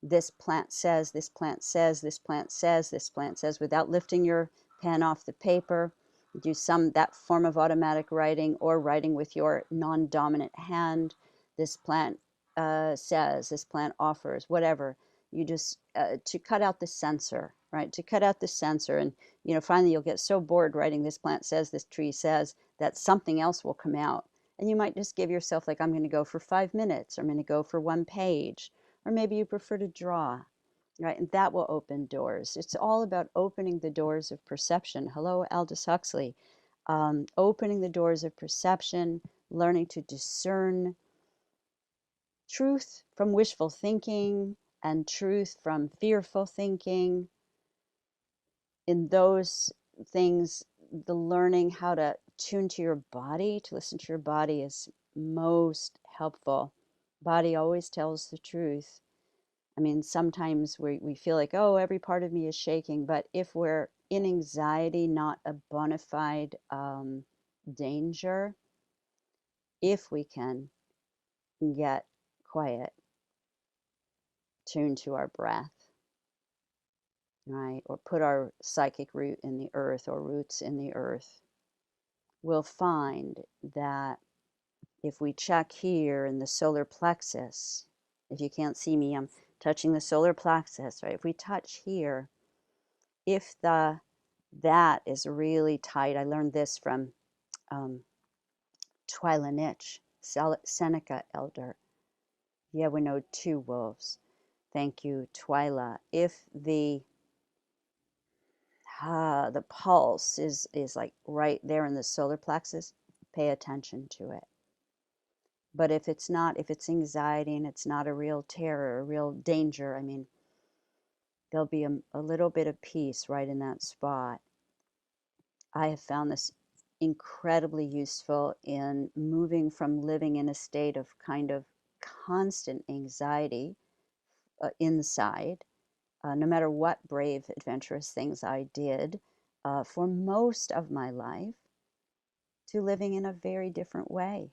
This plant says, this plant says, this plant says, this plant says, without lifting your pen off the paper. Do that form of automatic writing, or writing with your non-dominant hand. This plant says, this plant offers, whatever. You just, to cut out the censor, right? To cut out the censor. And, finally you'll get so bored writing this plant says, this tree says, that something else will come out. And you might just give yourself, like, I'm going to go for 5 minutes, or I'm going to go for 1 page. Or maybe you prefer to draw, right? And that will open doors. It's all about opening the doors of perception. Hello, Aldous Huxley. Opening the doors of perception, learning to discern truth from wishful thinking and truth from fearful thinking. In those things, the learning how to tune to your body, to listen to your body, is most helpful. Body always tells the truth. I mean, sometimes we feel like, oh, every part of me is shaking. But if we're in anxiety, not a bona fide danger, if we can get quiet, tune to our breath, right? Or put our psychic root in the earth, or roots in the earth, we'll find that if we check here in the solar plexus, if you can't see me, I'm touching the solar plexus, right? If we touch here, if that is really tight. I learned this from Twyla Nitch, Seneca elder. Yeah, we know 2 wolves. Thank you, Twyla. If the pulse is like right there in the solar plexus, pay attention to it. But if it's not, if it's anxiety and it's not a real terror, a real danger, I mean, there'll be a little bit of peace right in that spot. I have found this incredibly useful in moving from living in a state of kind of constant anxiety inside, no matter what brave, adventurous things I did for most of my life, to living in a very different way.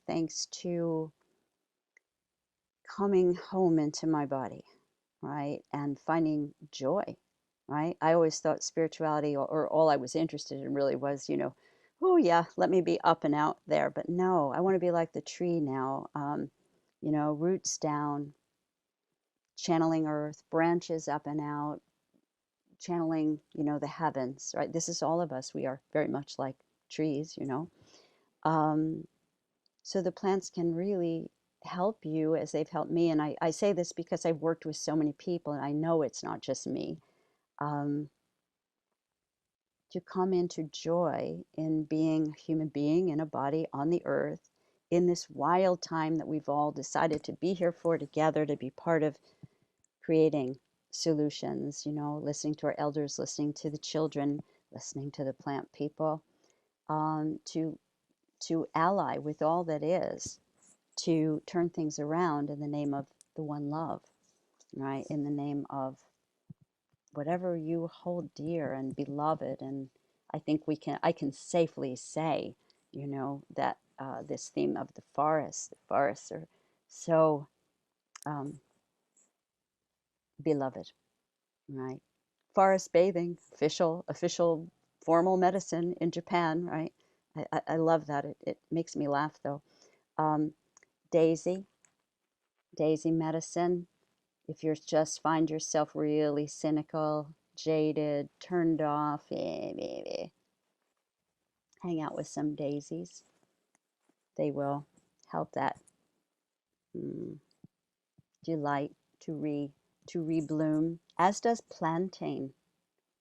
Thanks to coming home into my body, right? And finding joy, right? I always thought spirituality, or all I was interested in really was, oh yeah, let me be up and out there. But no, I want to be like the tree now, roots down, channeling earth, branches up and out, channeling, the heavens, right? This is all of us. We are very much like trees. Um, so the plants can really help you as they've helped me. And I say this because I've worked with so many people and I know it's not just me. Um, to come into joy in being a human being in a body on the earth in this wild time that we've all decided to be here for together, to be part of creating solutions, listening to our elders, listening to the children, listening to the plant people, to ally with all that is, to turn things around in the name of the one love, right? In the name of whatever you hold dear and beloved. And I can safely say, that this theme of the forests are so um, beloved, right? Forest bathing, official formal medicine in Japan, right? I love that. It makes me laugh though. Um, daisy, daisy medicine. If you just find yourself really cynical, jaded, turned off, hang out with some daisies. They will help that mm, delight to rebloom, as does plantain,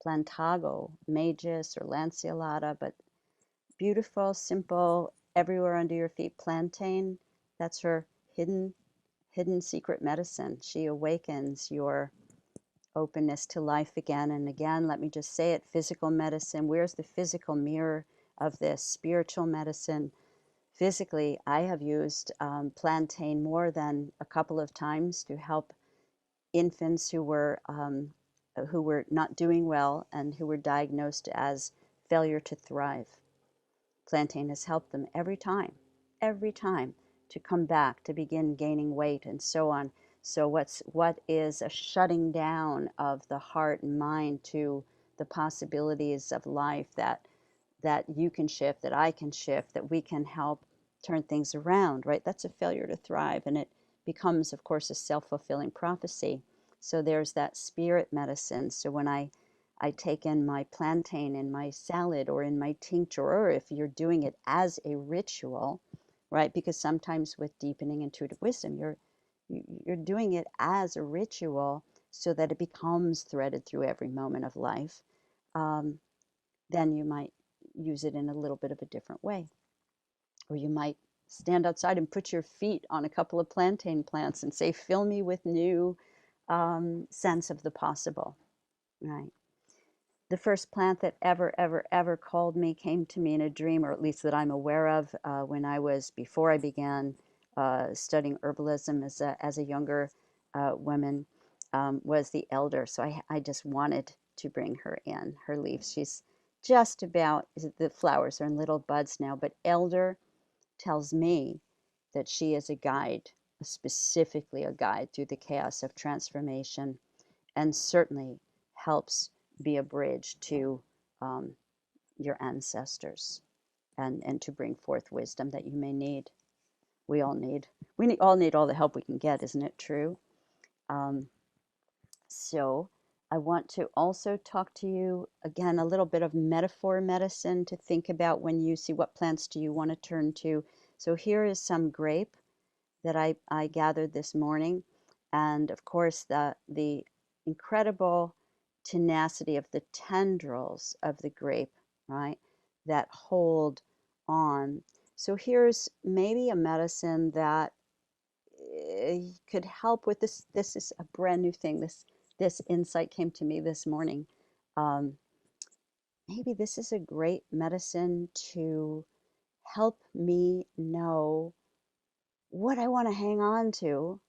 plantago, magus, or lanceolata, but beautiful, simple, everywhere under your feet. Plantain, that's her hidden secret medicine. She awakens your openness to life again and again. Let me just say it, physical medicine. Where's the physical mirror of this? Spiritual medicine. Physically, I have used plantain more than a couple of times to help infants who were not doing well and who were diagnosed as failure to thrive. Plantain has helped them every time to come back, to begin gaining weight and so on. So what is a shutting down of the heart and mind to the possibilities of life that you can shift, that I can shift, that we can help turn things around, right? That's a failure to thrive. And it becomes, of course, a self-fulfilling prophecy. So there's that spirit medicine. So when I take in my plantain in my salad or in my tincture, or if you're doing it as a ritual, right? Because sometimes with deepening intuitive wisdom, you're doing it as a ritual so that it becomes threaded through every moment of life. Um, then you might use it in a little bit of a different way. Or you might stand outside and put your feet on a couple of plantain plants and say, fill me with new sense of the possible, right? The first plant that ever called me came to me in a dream, or at least that I'm aware of, before I began studying herbalism as a younger woman, was the elder. So I just wanted to bring her in, her leaves. She's just about, the flowers are in little buds now, but elder tells me that she is a guide, specifically a guide through the chaos of transformation, and certainly helps be a bridge to um, your ancestors and to bring forth wisdom that you may need. We all need. All need all the help we can get, isn't it true? Um, so I want to also talk to you again a little bit of metaphor medicine to think about when you see what plants do you want to turn to. So here is some grape that I gathered this morning. And of course, the incredible tenacity of the tendrils of the grape, right, that hold on. So here's maybe a medicine that could help with this. This is a brand new thing. This insight came to me this morning. Um, Maybe this is a great medicine to help me know what I want to hang on to,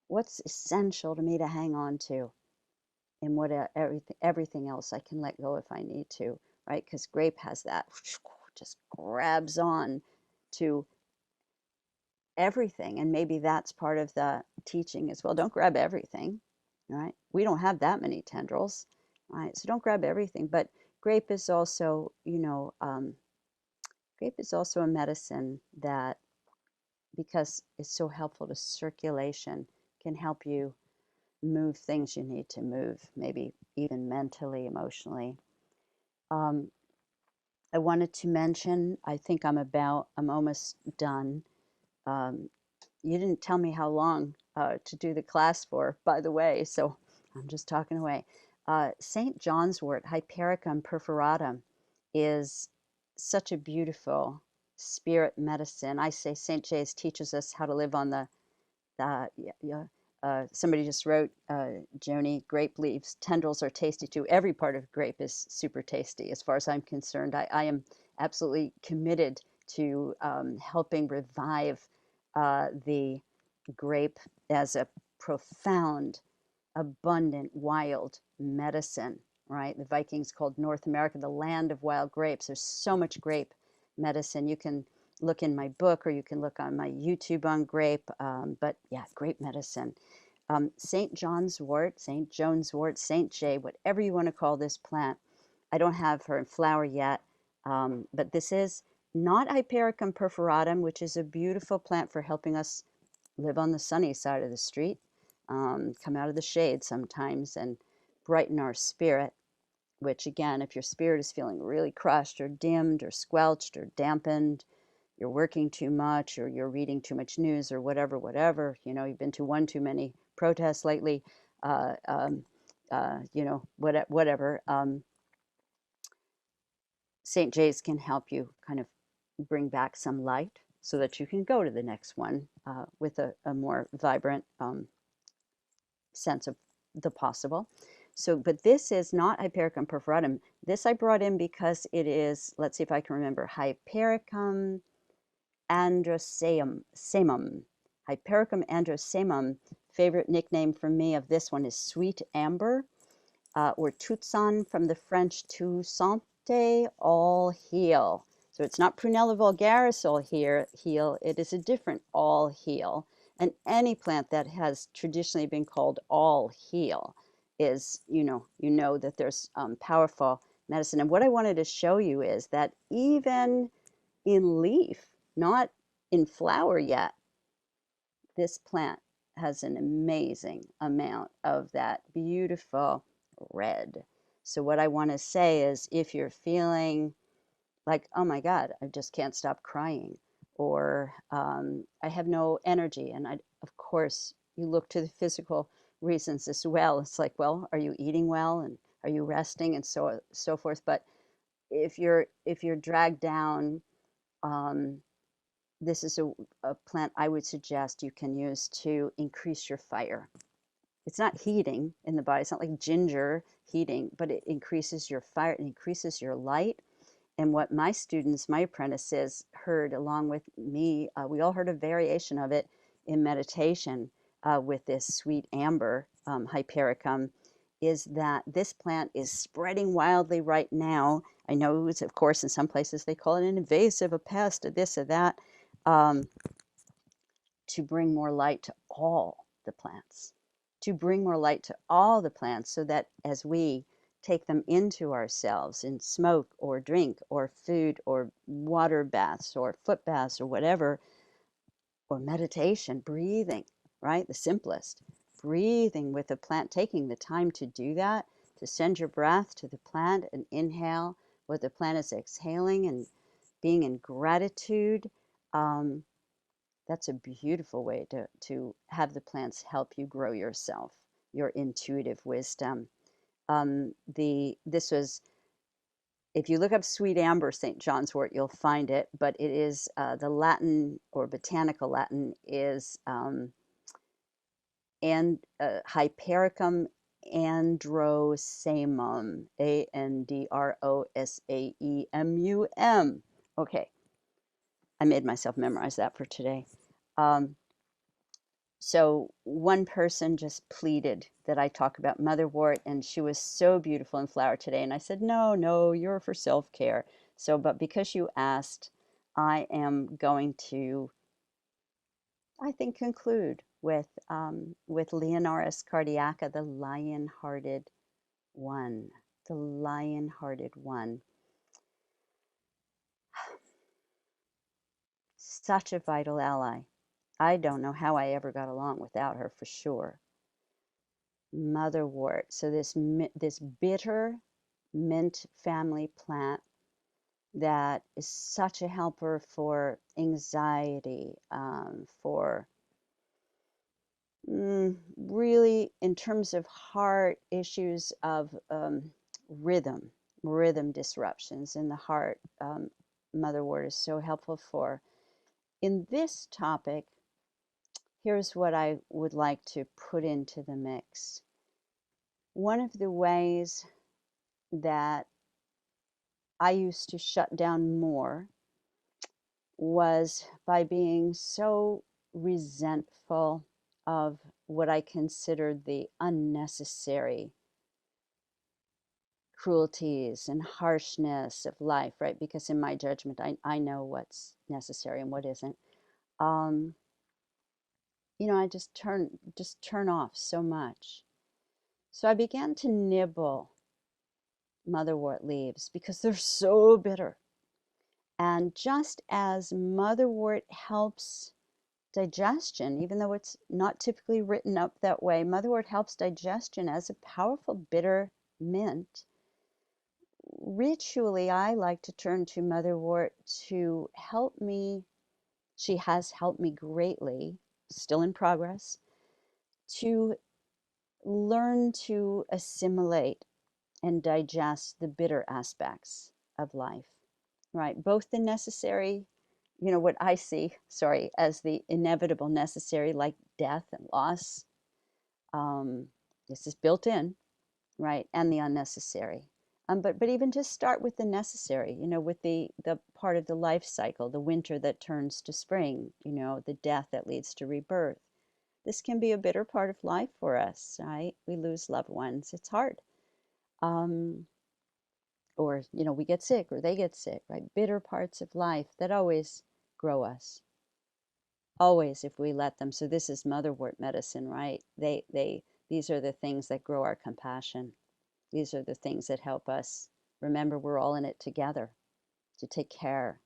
what's essential to me to hang on to, and what everything else I can let go if I need to, right? Because grape has that, just grabs on to everything, and maybe that's part of the teaching as well. Don't grab everything, right? We don't have that many tendrils, right? So don't grab everything. But grape is also, grape is also a medicine that, because it's so helpful to circulation, can help you move things you need to move, maybe even mentally, emotionally. Um, I wanted to mention, I think I'm almost done. Um, you didn't tell me how long to do the class for, by the way, so I'm just talking away. St. John's wort, Hypericum perforatum, is such a beautiful spirit medicine. I say St. J's teaches us how to live on the yeah, yeah. Somebody just wrote, Joni, grape leaves, tendrils are tasty too. Every part of grape is super tasty as far as I'm concerned. I am absolutely committed to helping revive the grape as a profound, abundant, wild medicine, right? The Vikings called North America the land of wild grapes. There's so much grape medicine. You can look in my book, or you can look on my YouTube on grape. But yeah, grape medicine. St. John's wort, St. Joan's wort, St. J, whatever you want to call this plant. I don't have her in flower yet, but this is not Hypericum perforatum, which is a beautiful plant for helping us live on the sunny side of the street, come out of the shade sometimes and brighten our spirit, which again, if your spirit is feeling really crushed or dimmed or squelched or dampened, you're working too much or you're reading too much news or whatever, you've been to one too many protests lately, uh, um, whatever. St. J's can help you kind of bring back some light so that you can go to the next one with a more vibrant sense of the possible. So, but this is not Hypericum perforatum. This I brought in because it is, let's see if I can remember, Hypericum Androsemum. Hypericum Androsemum. Favorite nickname for me of this one is Sweet Amber, or Toutsan from the French Toussainte, all heal. So it's not Prunella vulgaris, all heal. It is a different all heal. And any plant that has traditionally been called all heal is, you know that there's powerful medicine. And what I wanted to show you is that even in leaf, not in flower yet, this plant has an amazing amount of that beautiful red. So what I want to say is, if you're feeling like, oh my God, I just can't stop crying, or I have no energy, and of course, you look to the physical reasons as well. It's like, well, are you eating well, and are you resting, and so forth. But if you're dragged down, um, this is a plant I would suggest you can use to increase your fire. It's not heating in the body. It's not like ginger heating, but it increases your fire. It increases your light. And what my students, my apprentices, heard along with me, we all heard a variation of it in meditation with this sweet amber, Hypericum, is that this plant is spreading wildly right now. I know, it's, of course, in some places they call it an invasive, a pest, a this, or that, um, to bring more light to all the plants, to bring more light to all the plants, so that as we take them into ourselves in smoke or drink or food or water baths or foot baths or whatever, or meditation, breathing, right? The simplest, breathing with the plant, taking the time to do that, to send your breath to the plant and inhale what the plant is exhaling, and being in gratitude. Um, that's a beautiful way to have the plants help you grow yourself, your intuitive wisdom. This was, if you look up sweet amber St. John's wort, you'll find it, but it is the Latin, or botanical Latin, is Hypericum androsemum, Androsaemum. Okay, I made myself memorize that for today. So one person just pleaded that I talk about motherwort, and she was so beautiful in flower today. And I said, no, you're for self-care. So, but because you asked, I am going to, I think, conclude with Leonoris cardiaca, the lion-hearted one, the lion-hearted one. Such a vital ally. I don't know how I ever got along without her, for sure. Motherwort. So this bitter mint family plant that is such a helper for anxiety, for really in terms of heart issues of rhythm disruptions in the heart. Motherwort is so helpful for. In this topic, here's what I would like to put into the mix. One of the ways that I used to shut down more was by being so resentful of what I considered the unnecessary cruelties and harshness of life, right? Because in my judgment, I know what's necessary and what isn't. I just turn off so much. So I began to nibble motherwort leaves because they're so bitter. And just as motherwort helps digestion, even though it's not typically written up that way, motherwort helps digestion as a powerful bitter mint. Ritually, I like to turn to motherwort to help me. She has helped me greatly, still in progress, to learn to assimilate and digest the bitter aspects of life, right? Both the necessary, what I see, as the inevitable necessary, like death and loss. This is built in, right? And the unnecessary. But even just start with the necessary, with the part of the life cycle, the winter that turns to spring, the death that leads to rebirth. This can be a bitter part of life for us, right? We lose loved ones. It's hard. Or, we get sick or they get sick, right? Bitter parts of life that always grow us. Always, if we let them. So this is motherwort medicine, right? These are the things that grow our compassion. These are the things that help us remember we're all in it together, to take care,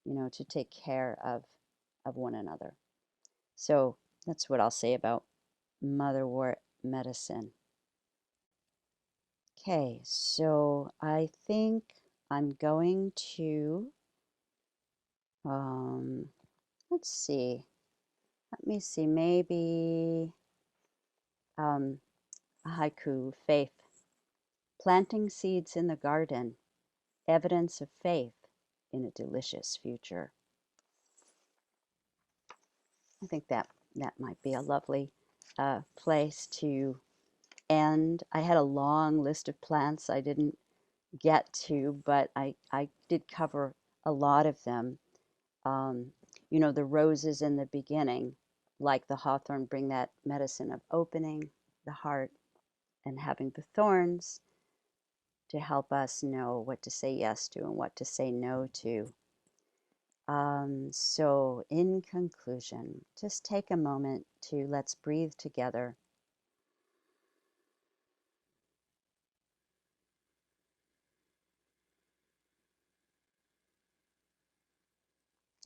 to take care of one another. So that's what I'll say about motherwort medicine. Okay, so I think I'm going to, let's see, let me see, maybe a haiku, faith. Planting seeds in the garden, evidence of faith in a delicious future. I think that might be a lovely place to end. I had a long list of plants I didn't get to, but I did cover a lot of them. The roses in the beginning, like the hawthorn, bring that medicine of opening the heart, and having the thorns to help us know what to say yes to and what to say no to. So in conclusion, just take a moment to let's breathe together.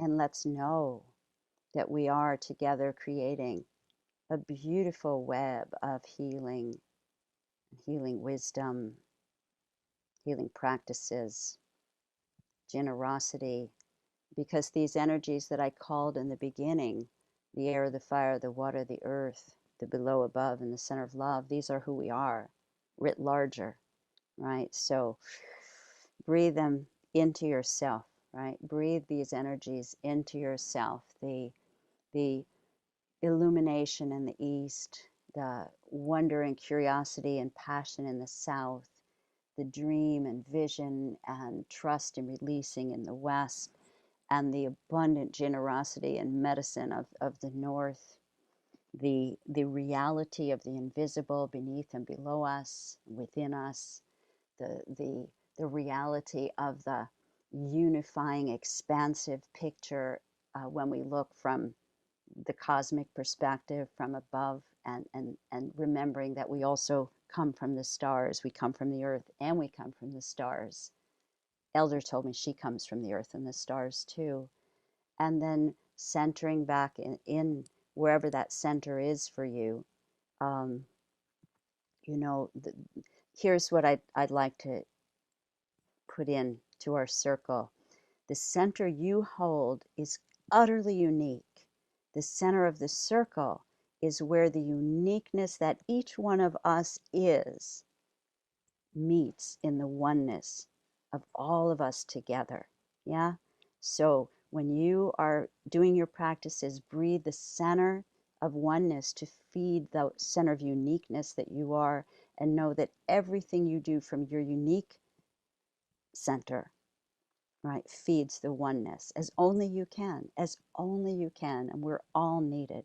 And let's know that we are together creating a beautiful web of healing wisdom, healing practices, generosity, because these energies that I called in the beginning, the air, the fire, the water, the earth, the below, above, and the center of love, these are who we are, writ larger, right? So breathe them into yourself, right? Breathe these energies into yourself. The illumination in the east, the wonder and curiosity and passion in the south, the dream and vision and trust and releasing in the west, and the abundant generosity and medicine of the north, the reality of the invisible beneath and below us, within us, the reality of the unifying, expansive picture when we look from the cosmic perspective from above, and remembering that we also come from the stars. We come from the earth and we come from the stars. Elder told me she comes from the earth and the stars too. And then centering back in wherever that center is for you. Um, you know, here's what I'd like to put in to our circle. The center you hold is utterly unique. The center of the circle is where the uniqueness that each one of us is meets in the oneness of all of us together. Yeah? So when you are doing your practices, breathe the center of oneness to feed the center of uniqueness that you are, and know that everything you do from your unique center, right, feeds the oneness as only you can, and we're all needed.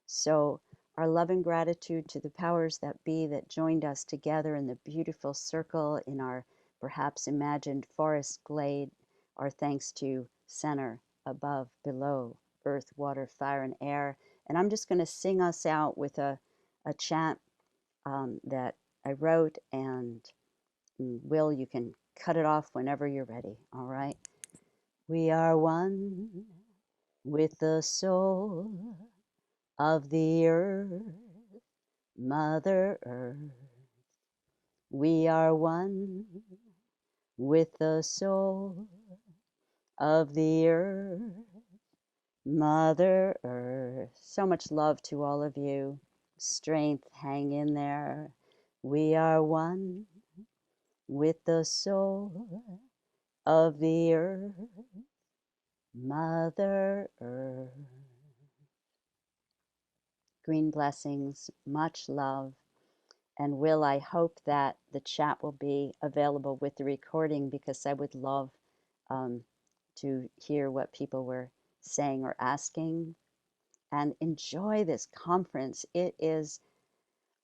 So our love and gratitude to the powers that be that joined us together in the beautiful circle in our perhaps imagined forest glade. Our thanks to center, above, below, earth, water, fire, and air. And I'm just going to sing us out with a chant that I wrote, and Will, you can cut it off whenever you're ready, all right? We are one with the soul of the earth, Mother Earth. We are one with the soul of the earth, Mother Earth. So much love to all of you. Strength, hang in there. We are one with the soul of the earth, Mother Earth. Green blessings, much love. And Will, I hope that the chat will be available with the recording, because I would love to hear what people were saying or asking. And enjoy this conference. It is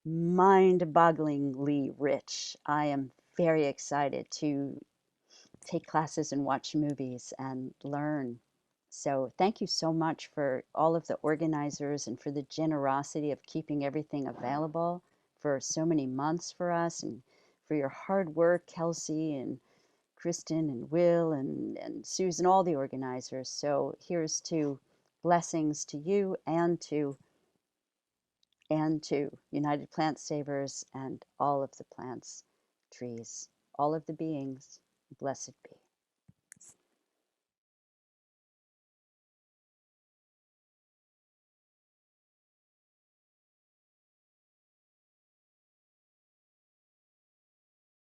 mind-bogglingly rich. I am very excited to take classes and watch movies and learn. So thank you so much for all of the organizers and for the generosity of keeping everything available for so many months for us, and for your hard work, Kelsey and Kristen and Will and Susan, all the organizers. So here's to blessings to you and to United Plant Savers and all of the plants, trees, all of the beings. Blessed be.